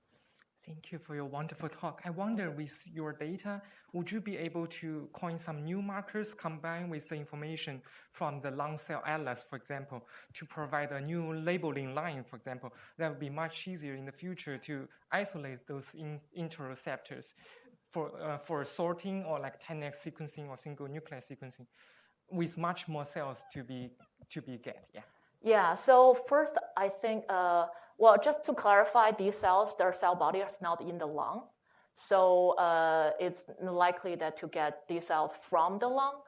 Thank you for your wonderful talk. I wonder, with your data, would you be able to coin some new markers combined with the information from the lung cell atlas, for example, to provide a new labeling line, for example? That would be much easier in the future to isolate those interoceptors for sorting or like 10x sequencing or single nucleus sequencing with much more cells to be get. Yeah. Yeah, so first, I think, well, just to clarify, these cells, their cell body is not in the lung. So it's likely that to get these cells from the lung.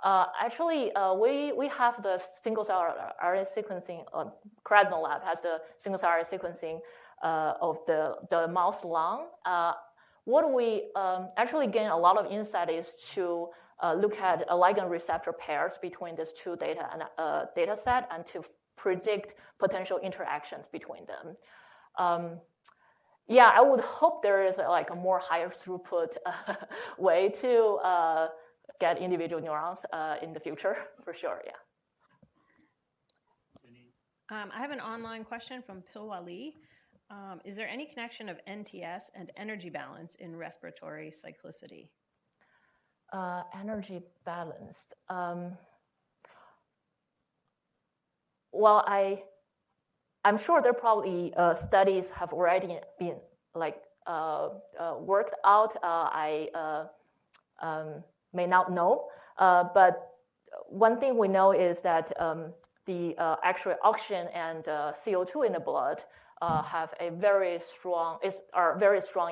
Actually, we have the single cell RNA sequencing, Krasno Lab has the single cell RNA sequencing of the mouse lung. What we actually gain a lot of insight is to look at ligand receptor pairs between these two data set and to predict potential interactions between them. Yeah, I would hope there is like a more higher throughput way to get individual neurons in the future, for sure, yeah. I have an online question from Pilwali. Is there any connection of NTS and energy balance in respiratory cyclicity? Energy balance. Well, I'm sure there probably studies have already been like worked out. I may not know, but one thing we know is that the actual oxygen and CO2 in the blood have a very strong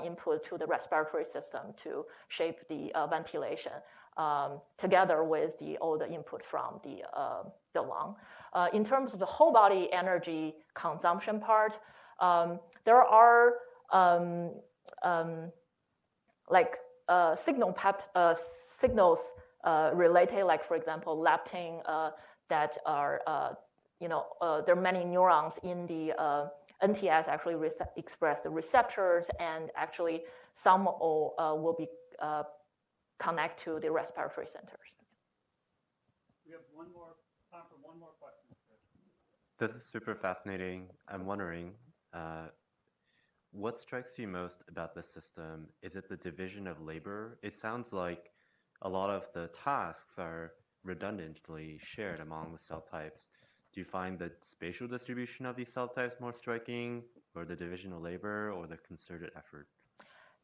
input to the respiratory system to shape the ventilation, together with all the input from the lung. In terms of the whole body energy consumption part, there are signals related, like for example, leptin that are there are many neurons in the NTS actually express the receptors, and actually some will be connect to the respiratory centers. We have time for one more question. This is super fascinating. I'm wondering, what strikes you most about the system? Is it the division of labor? It sounds like a lot of the tasks are redundantly shared among the cell types. Do you find the spatial distribution of these cell types more striking, or the division of labor, or the concerted effort?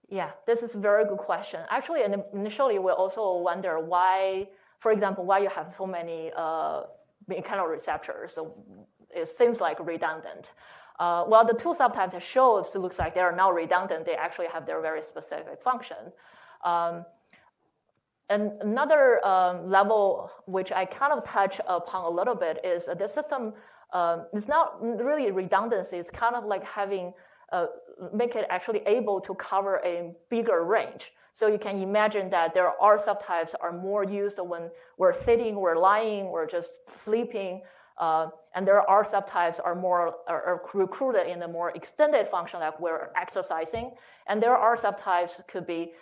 Yeah, this is a very good question. Actually, initially, we also wonder why, for example, why you have so many mechanoreceptors. So it seems like redundant. Well, the two subtypes shows it looks like they are now redundant. They actually have their very specific function. And another level, which I kind of touch upon a little bit, is the system is not really redundancy. It's kind of like having make it actually able to cover a bigger range. So you can imagine that there are subtypes are more used when we're sitting, we're lying, we're just sleeping. And there are subtypes are recruited in a more extended function, like we're exercising. And there are subtypes could be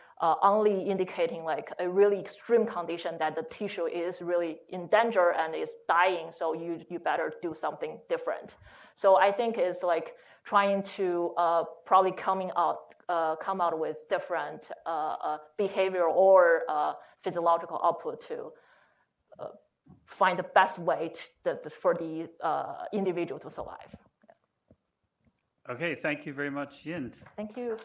only indicating like a really extreme condition that the tissue is really in danger and is dying, so you better do something different. So I think it's like trying to probably come out with different behavior or physiological output to find the best way for the individual to survive. Okay, thank you very much, Yin. Thank you.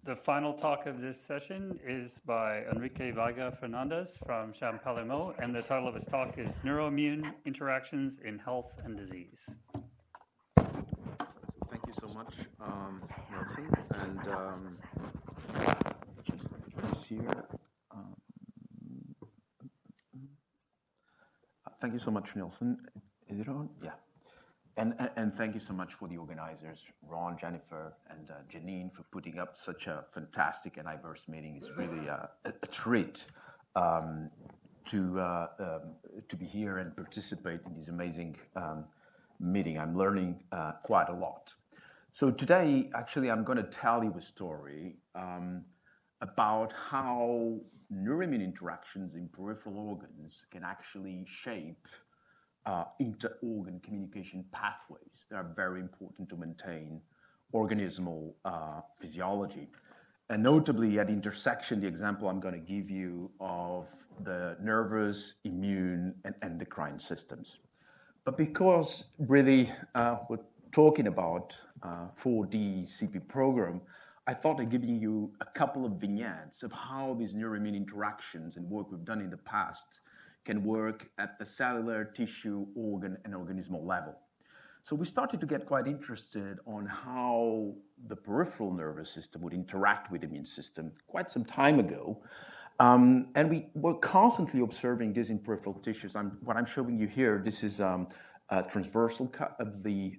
The final talk of this session is by Enrique Vega Fernandez from Champalimaud, and the title of his talk is Neuroimmune Interactions in Health and Disease. Thank you so much, Nelson. And just this here. Thank you so much, Nelson. Is it on? Yeah. And thank you so much for the organizers, Ron, Jennifer, and Janine, for putting up such a fantastic and diverse meeting. It's really a treat to be here and participate in this amazing meeting. I'm learning quite a lot. So today, actually, I'm going to tell you a story about how neuroimmune interactions in peripheral organs can actually shape inter-organ communication pathways that are very important to maintain organismal physiology. And notably, at intersection, the example I'm going to give you of the nervous, immune, and endocrine systems. But because really we're talking about 4D CP program, I thought of giving you a couple of vignettes of how these neuroimmune interactions and work we've done in the past can work at the cellular, tissue, organ, and organismal level. So we started to get quite interested on how the peripheral nervous system would interact with the immune system quite some time ago. And we were constantly observing this in peripheral tissues. What I'm showing you here, this is a transversal cut of the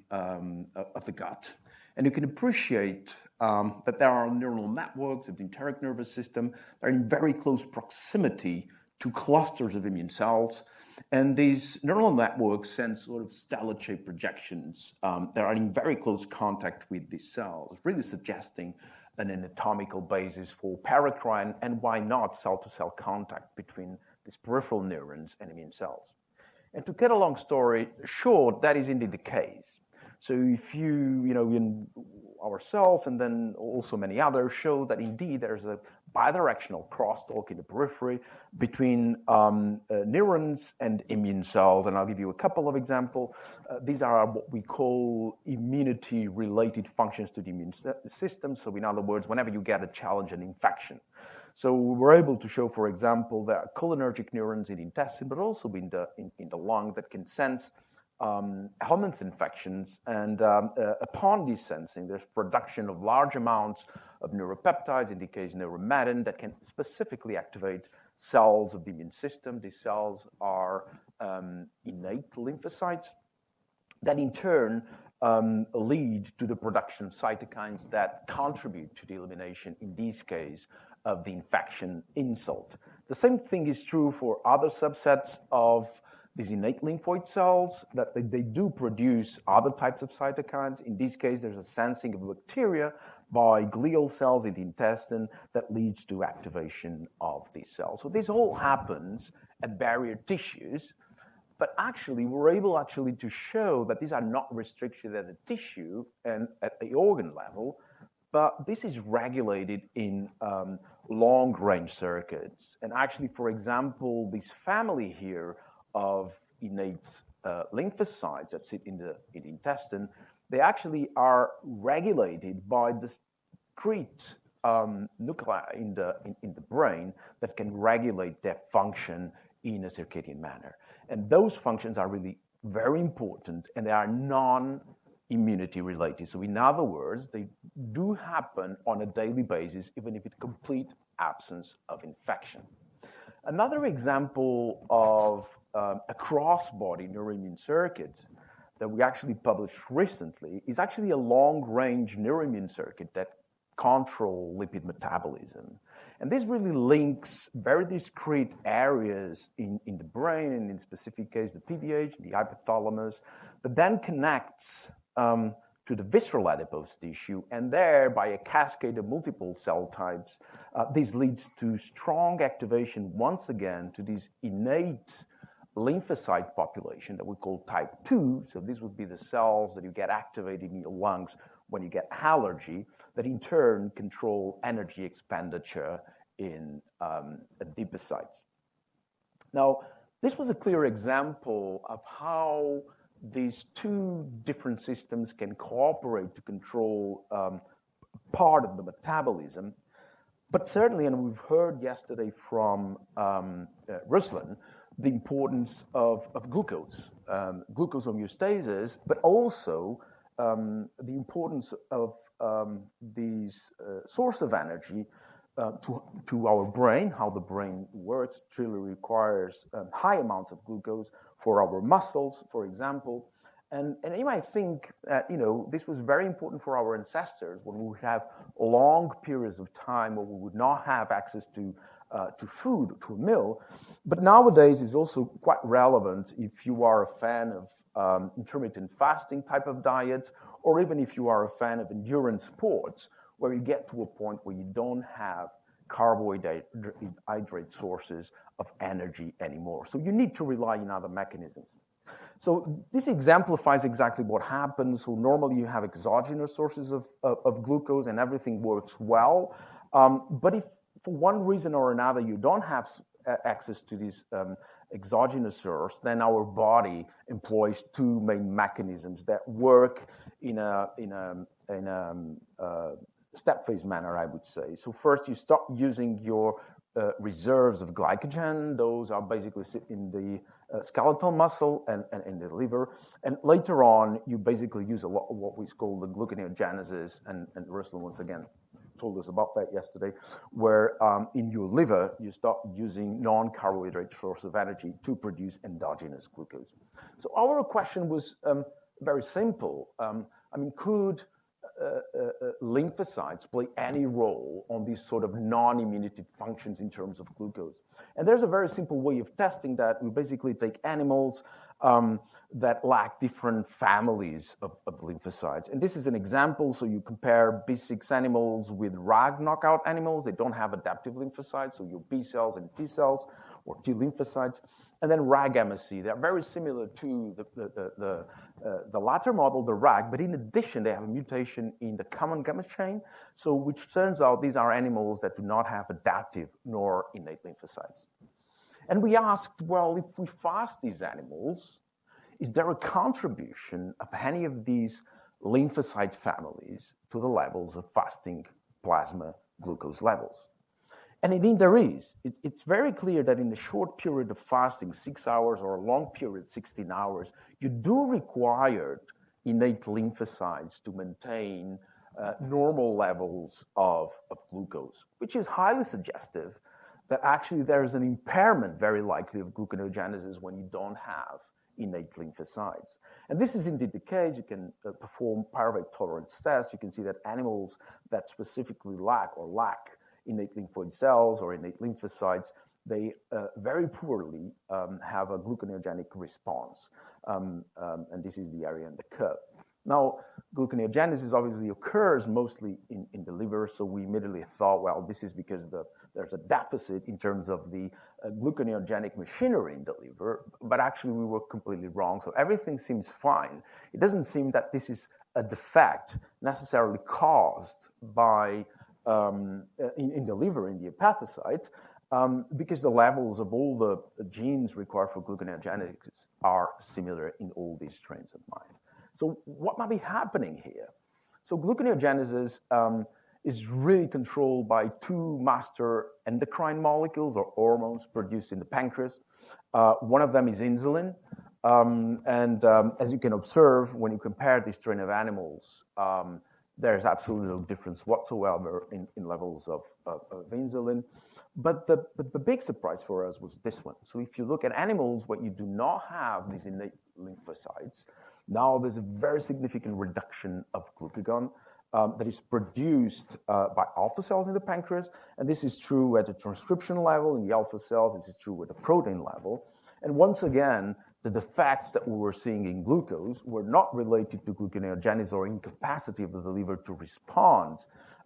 gut. And you can appreciate that there are neural networks of the enteric nervous system that are in very close proximity to clusters of immune cells. And these neural networks send sort of stellar-shaped projections that are in very close contact with these cells, really suggesting an anatomical basis for paracrine and why not cell-to-cell contact between these peripheral neurons and immune cells. And to get a long story short, that is indeed the case. So if in ourselves and then also many others show that indeed there's a bidirectional crosstalk in the periphery between neurons and immune cells. And I'll give you a couple of examples. These are what we call immunity-related functions to the immune system. So in other words, whenever you get a challenge, an infection. So we're able to show, for example, there are cholinergic neurons in the intestine, but also in the lung that can sense helminth infections, and upon this sensing, there's production of large amounts of neuropeptides, in the case neuromedin, that can specifically activate cells of the immune system. These cells are innate lymphocytes that in turn lead to the production of cytokines that contribute to the elimination, in this case, of the infection insult. The same thing is true for other subsets of these innate lymphoid cells, that they do produce other types of cytokines. In this case, there's a sensing of bacteria by glial cells in the intestine that leads to activation of these cells. So this all happens at barrier tissues, but actually we're able to show that these are not restricted at the tissue and at the organ level, but this is regulated in long-range circuits. And actually, for example, this family here of innate lymphocytes that sit in the intestine, they actually are regulated by discrete nuclei in the brain that can regulate their function in a circadian manner. And those functions are really very important, and they are non-immunity related. So in other words, they do happen on a daily basis, even if it's complete absence of infection. Another example of a cross-body neuroimmune circuit that we actually published recently is actually a long-range neuroimmune circuit that control lipid metabolism. And this really links very discrete areas in the brain, and in specific case, the PBH, the hypothalamus, but then connects to the visceral adipose tissue, and there, by a cascade of multiple cell types, this leads to strong activation, once again, to this innate lymphocyte population that we call type 2. So these would be the cells that you get activated in your lungs when you get allergy, that in turn control energy expenditure in adipocytes. Now, this was a clear example of how these two different systems can cooperate to control part of the metabolism. But certainly, and we've heard yesterday from Ruslan, the importance of glucose, glucose homeostasis, but also the importance of these source of energy to our brain, how the brain works. Truly requires high amounts of glucose for our muscles, for example, And you might think that, this was very important for our ancestors when we would have long periods of time where we would not have access to food, to a meal. But nowadays it's also quite relevant if you are a fan of intermittent fasting type of diet, or even if you are a fan of endurance sports, where you get to a point where you don't have carbohydrate sources of energy anymore. So you need to rely on other mechanisms. So this exemplifies exactly what happens. So normally you have exogenous sources of glucose and everything works well. But if for one reason or another you don't have access to this exogenous source, then our body employs two main mechanisms that work in a step phase manner, I would say. So first you start using your reserves of glycogen. Those are basically sit in the skeletal muscle and in the liver. And later on, you basically use a lot of what we call the gluconeogenesis, and Ruslan once again told us about that yesterday, where in your liver, you start using non-carbohydrate source of energy to produce endogenous glucose. So our question was very simple. Could lymphocytes play any role on these sort of non-immunity functions in terms of glucose? And there's a very simple way of testing that. We basically take animals that lack different families of lymphocytes. And this is an example. So you compare B6 animals with RAG knockout animals. They don't have adaptive lymphocytes, so your B cells and T cells, or T lymphocytes. And then RAG-MSC. They're very similar to the latter model, the RAG, but in addition, they have a mutation in the common gamma chain, so which turns out these are animals that do not have adaptive nor innate lymphocytes. And we asked, well, if we fast these animals, is there a contribution of any of these lymphocyte families to the levels of fasting plasma glucose levels? And indeed there is. It's very clear that in a short period of fasting, 6 hours, or a long period, 16 hours, you do require innate lymphocytes to maintain normal levels of glucose, which is highly suggestive that actually there is an impairment very likely of gluconeogenesis when you don't have innate lymphocytes. And this is indeed the case. You can perform pyruvate tolerance tests. You can see that animals that specifically lack innate lymphoid cells or innate lymphocytes, they very poorly have a gluconeogenic response. And this is the area in the curve. Now, gluconeogenesis obviously occurs mostly in the liver, so we immediately thought, well, this is because there's a deficit in terms of the gluconeogenic machinery in the liver, but actually we were completely wrong. So everything seems fine. It doesn't seem that this is a defect necessarily caused by in the liver, in the hepatocytes, because the levels of all the genes required for gluconeogenesis are similar in all these strains of mice. So what might be happening here? So gluconeogenesis is really controlled by two master endocrine molecules or hormones produced in the pancreas. One of them is insulin. As you can observe, when you compare this strain of animals, there's absolutely no difference whatsoever in levels of insulin. But the big surprise for us was this one. So if you look at animals where you do not have these innate lymphocytes, now there's a very significant reduction of glucagon that is produced by alpha cells in the pancreas. And this is true at the transcription level in the alpha cells. This is true at the protein level. And once again, the defects that we were seeing in glucose were not related to gluconeogenesis or incapacity of the liver to respond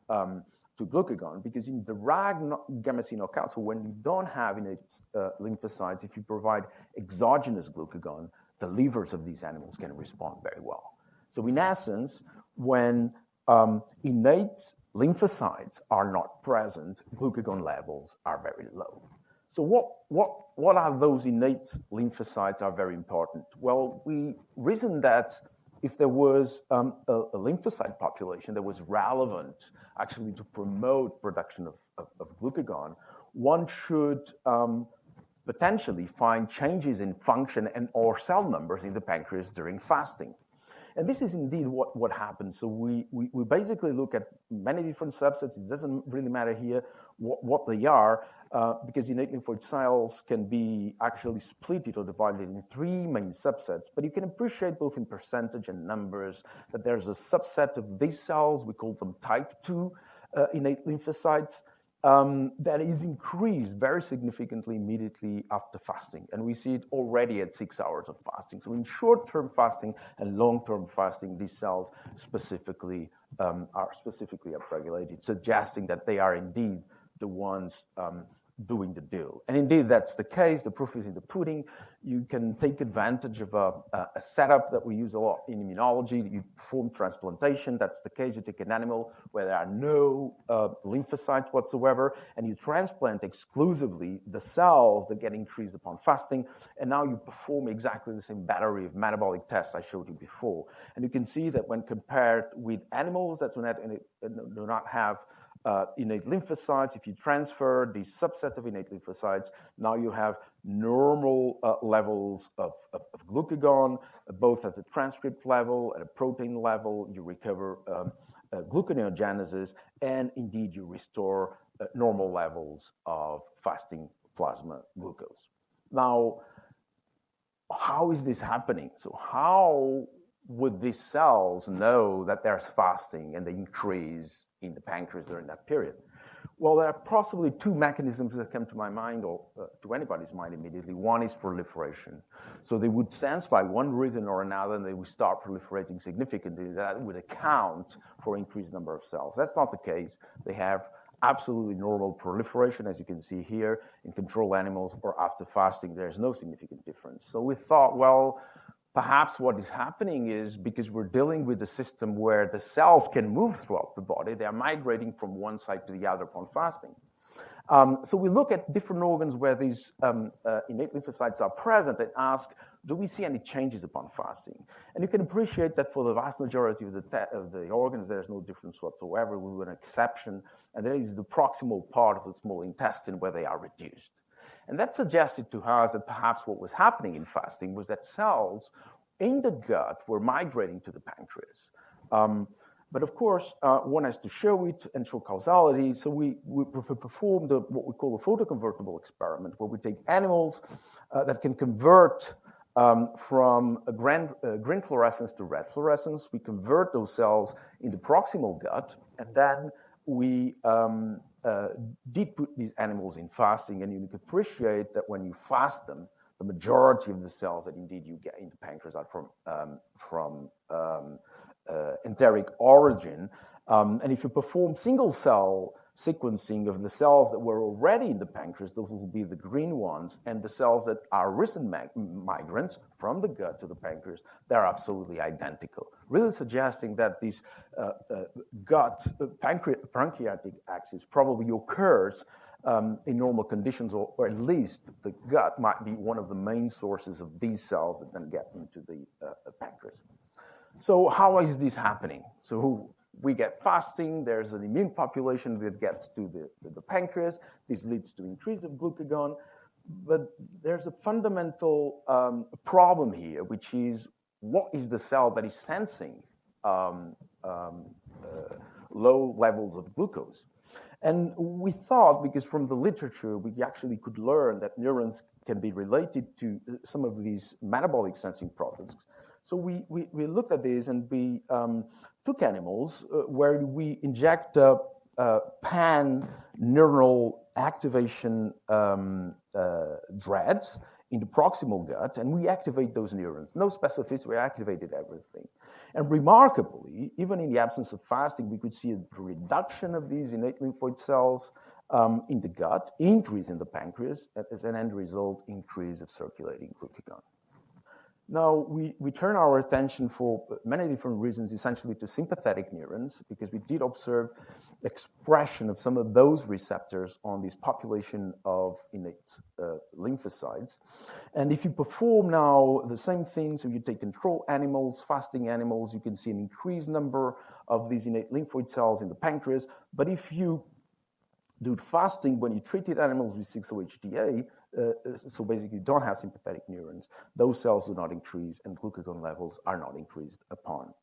to glucagon, because in the RAG gamma-C knockout, so when you don't have innate lymphocytes, if you provide exogenous glucagon, the livers of these animals can respond very well. So in essence, when innate lymphocytes are not present, glucagon levels are very low. So what are those innate lymphocytes are very important? Well, we reasoned that if there was a lymphocyte population that was relevant actually to promote production of glucagon, one should potentially find changes in function and or cell numbers in the pancreas during fasting. And this is indeed what happens. So we basically look at many different subsets. It doesn't really matter here what they are. because innate lymphoid cells can be actually split or divided in 3 main subsets. But you can appreciate both in percentage and numbers that there's a subset of these cells, we call them type 2 innate lymphocytes, that is increased very significantly immediately after fasting. And we see it already at 6 hours of fasting. So in short-term fasting and long-term fasting, these cells specifically are specifically upregulated, suggesting that they are indeed the ones doing the deal. And indeed, that's the case. The proof is in the pudding. You can take advantage of a setup that we use a lot in immunology. You perform transplantation. That's the case. You take an animal where there are no lymphocytes whatsoever, and you transplant exclusively the cells that get increased upon fasting. And now you perform exactly the same battery of metabolic tests I showed you before. And you can see that when compared with animals that do not have innate lymphocytes, if you transfer the subset of innate lymphocytes, now you have normal levels of glucagon, both at the transcript level, at a protein level. You recover gluconeogenesis, and indeed you restore normal levels of fasting plasma glucose. Now, how is this happening? So how would these cells know that there's fasting and they increase in the pancreas during that period? Well, there are possibly 2 mechanisms that come to my mind or to anybody's mind immediately. One is proliferation. So they would sense by one reason or another, and they would start proliferating significantly. That would account for increased number of cells. That's not the case. They have absolutely normal proliferation, as you can see here, in control animals or after fasting. There's no significant difference. So we thought, well, perhaps what is happening is because we're dealing with a system where the cells can move throughout the body, they are migrating from one side to the other upon fasting. So we look at different organs where these innate lymphocytes are present and ask, do we see any changes upon fasting? And you can appreciate that for the vast majority of the organs, there's no difference whatsoever, with an exception, and that is the proximal part of the small intestine where they are reduced. And that suggested to us that perhaps what was happening in fasting was that cells in the gut were migrating to the pancreas. But of course, one has to show it and show causality. So we performed what we call a photoconvertible experiment, where we take animals that can convert from a green fluorescence to red fluorescence. We convert those cells in the proximal gut, and then we did put these animals in fasting, and you can appreciate that when you fast them, the majority of the cells that indeed you get in the pancreas are from enteric origin. And if you perform single cell sequencing of the cells that were already in the pancreas, those will be the green ones, and the cells that are recent migrants from the gut to the pancreas, they're absolutely identical, really suggesting that this gut pancreatic axis probably occurs in normal conditions, or at least the gut might be one of the main sources of these cells that then get into the pancreas. So how is this happening? So we get fasting, there's an immune population that gets to the pancreas. This leads to increase of glucagon. But there's a fundamental problem here, which is what is the cell that is sensing low levels of glucose? And we thought, because from the literature, we actually could learn that neurons can be related to some of these metabolic sensing products. So we looked at this, and we took animals where we inject pan-neuronal activation dreads in the proximal gut, and we activate those neurons. No specificity, we activated everything. And remarkably, even in the absence of fasting, we could see a reduction of these innate lymphoid cells in the gut, increase in the pancreas, as an end result, increase of circulating glucagon. Now, we turn our attention for many different reasons, essentially to sympathetic neurons, because we did observe expression of some of those receptors on this population of innate lymphocytes. And if you perform now the same thing, so you take control animals, fasting animals, you can see an increased number of these innate lymphoid cells in the pancreas. But if you do fasting when you treated animals with 6-OHDA, so basically you don't have sympathetic neurons, those cells do not increase and glucagon levels are not increased upon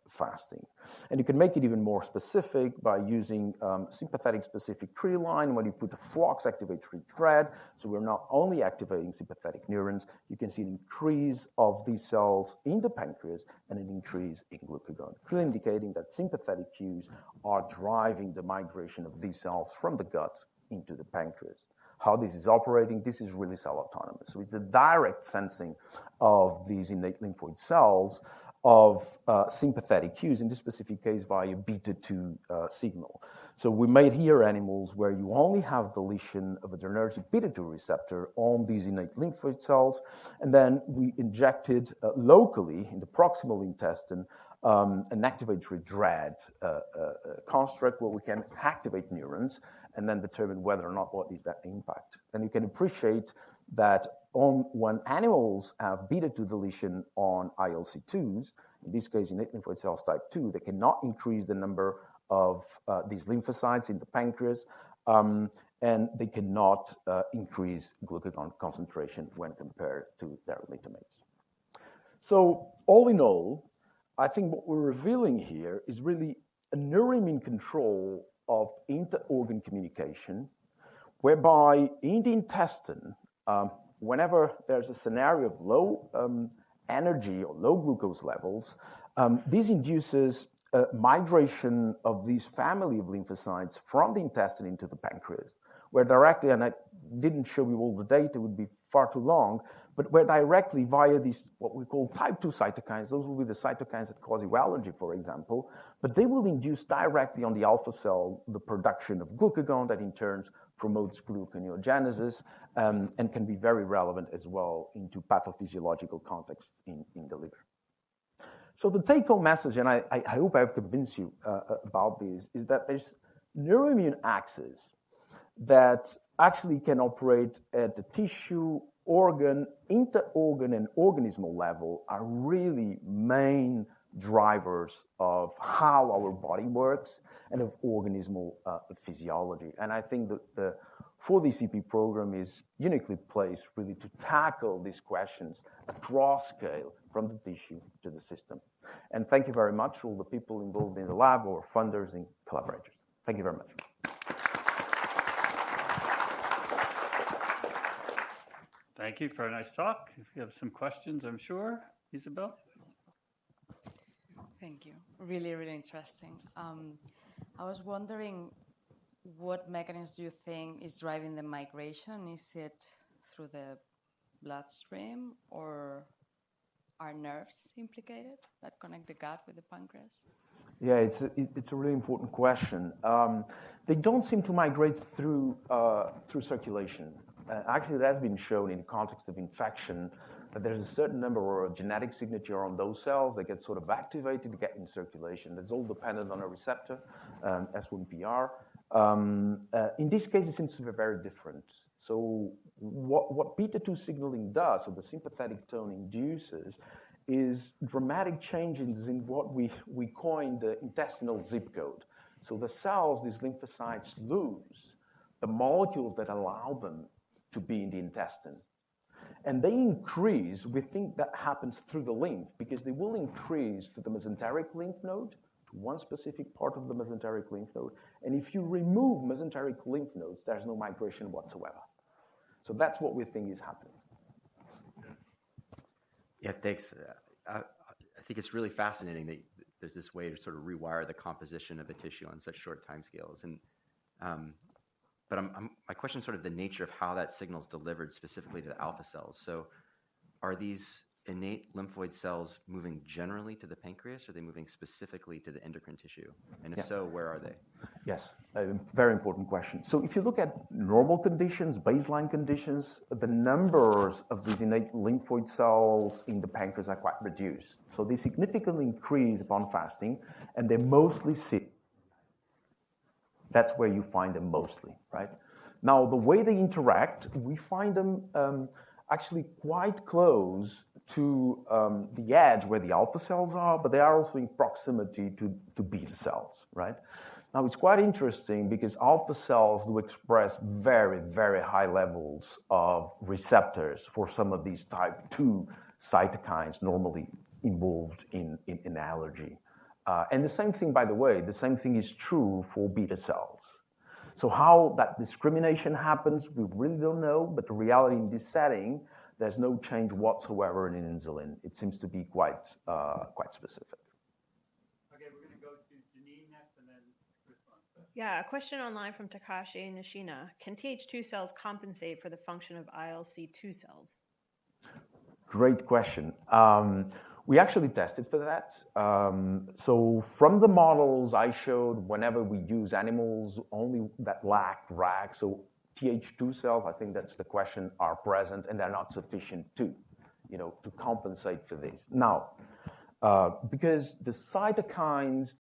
fasting. And you can make it even more specific by using sympathetic specific tree line when you put a FLOX activatory thread. So we're not only activating sympathetic neurons, you can see an increase of these cells in the pancreas and an increase in glucagon, clearly indicating that sympathetic cues are driving the migration of these cells from the gut into the pancreas. How this is operating, this is really cell autonomous. So it's the direct sensing of these innate lymphoid cells of sympathetic cues, in this specific case via beta-2 signal. So we made here animals where you only have deletion of a adrenergic beta-2 receptor on these innate lymphoid cells, and then we injected locally in the proximal intestine an activatory dread construct where we can activate neurons and then determine whether or not what is that impact. And you can appreciate that when animals have beta-2 deletion on ILC2s, in this case innate lymphoid cells type 2, they cannot increase the number of these lymphocytes in the pancreas, and they cannot increase glucagon concentration when compared to their littermates. So all in all, I think what we're revealing here is really a neuroimmune control of inter-organ communication, whereby in the intestine, whenever there's a scenario of low energy or low glucose levels, this induces migration of these family of lymphocytes from the intestine into the pancreas, where directly, and I didn't show you all the data, it would be far too long, but where directly via these, what we call type 2 cytokines, those will be the cytokines that cause you allergy, for example, but they will induce directly on the alpha cell the production of glucagon that in turn promotes gluconeogenesis and can be very relevant as well into pathophysiological contexts in the liver. So the take-home message, and I hope I've convinced you about this, is that there's neuroimmune axes that actually can operate at the tissue, organ, inter-organ, and organismal level are really main drivers of how our body works and of organismal physiology. And I think that the 4DCP program is uniquely placed really to tackle these questions across scale from the tissue to the system. And thank you very much to all the people involved in the lab, our funders and collaborators. Thank you very much. Thank you for a nice talk. If you have some questions, I'm sure. Isabel? Thank you. Really, really interesting. I was wondering what mechanisms do you think is driving the migration? Is it through the bloodstream or are nerves implicated that connect the gut with the pancreas? Yeah, it's a really important question. They don't seem to migrate through circulation. Actually, it has been shown in the context of infection that there's a certain number or a genetic signature on those cells that get sort of activated to get in circulation. That's all dependent on a receptor, S1PR. In this case, it seems to be very different. So what beta-2 signaling does, so the sympathetic tone induces, is dramatic changes in what we coined the intestinal zip code. So the cells, these lymphocytes, lose the molecules that allow them to be in the intestine. And they increase, we think that happens through the lymph, because they will increase to the mesenteric lymph node, to one specific part of the mesenteric lymph node. And if you remove mesenteric lymph nodes, there's no migration whatsoever. So that's what we think is happening. Yeah, thanks. I think it's really fascinating that there's this way to sort of rewire the composition of a tissue on such short timescales. And but my question is sort of the nature of how that signal is delivered specifically to the alpha cells. So are these innate lymphoid cells moving generally to the pancreas, or are they moving specifically to the endocrine tissue? And if so, where are they? Yes, a very important question. So if you look at normal conditions, baseline conditions, the numbers of these innate lymphoid cells in the pancreas are quite reduced. So they significantly increase upon fasting, and they mostly sit. That's where you find them mostly, right? Now, the way they interact, we find them actually quite close to the edge where the alpha cells are, but they are also in proximity to beta cells, right? Now, it's quite interesting because alpha cells do express very, very high levels of receptors for some of these type 2 cytokines normally involved in allergy. And the same thing, by the way, the same thing is true for beta cells. So how that discrimination happens, we really don't know, but the reality in this setting, there's no change whatsoever in insulin. It seems to be quite specific. Okay, we're going to go to Janine next and then response. Yeah, a question online from Takashi Nishina. Can Th2 cells compensate for the function of ILC2 cells? Great question. We actually tested for that. So from the models I showed, whenever we use animals only that lack RAG, so Th2 cells, I think that's the question, are present and they're not sufficient to compensate for this. Now, because the cytokines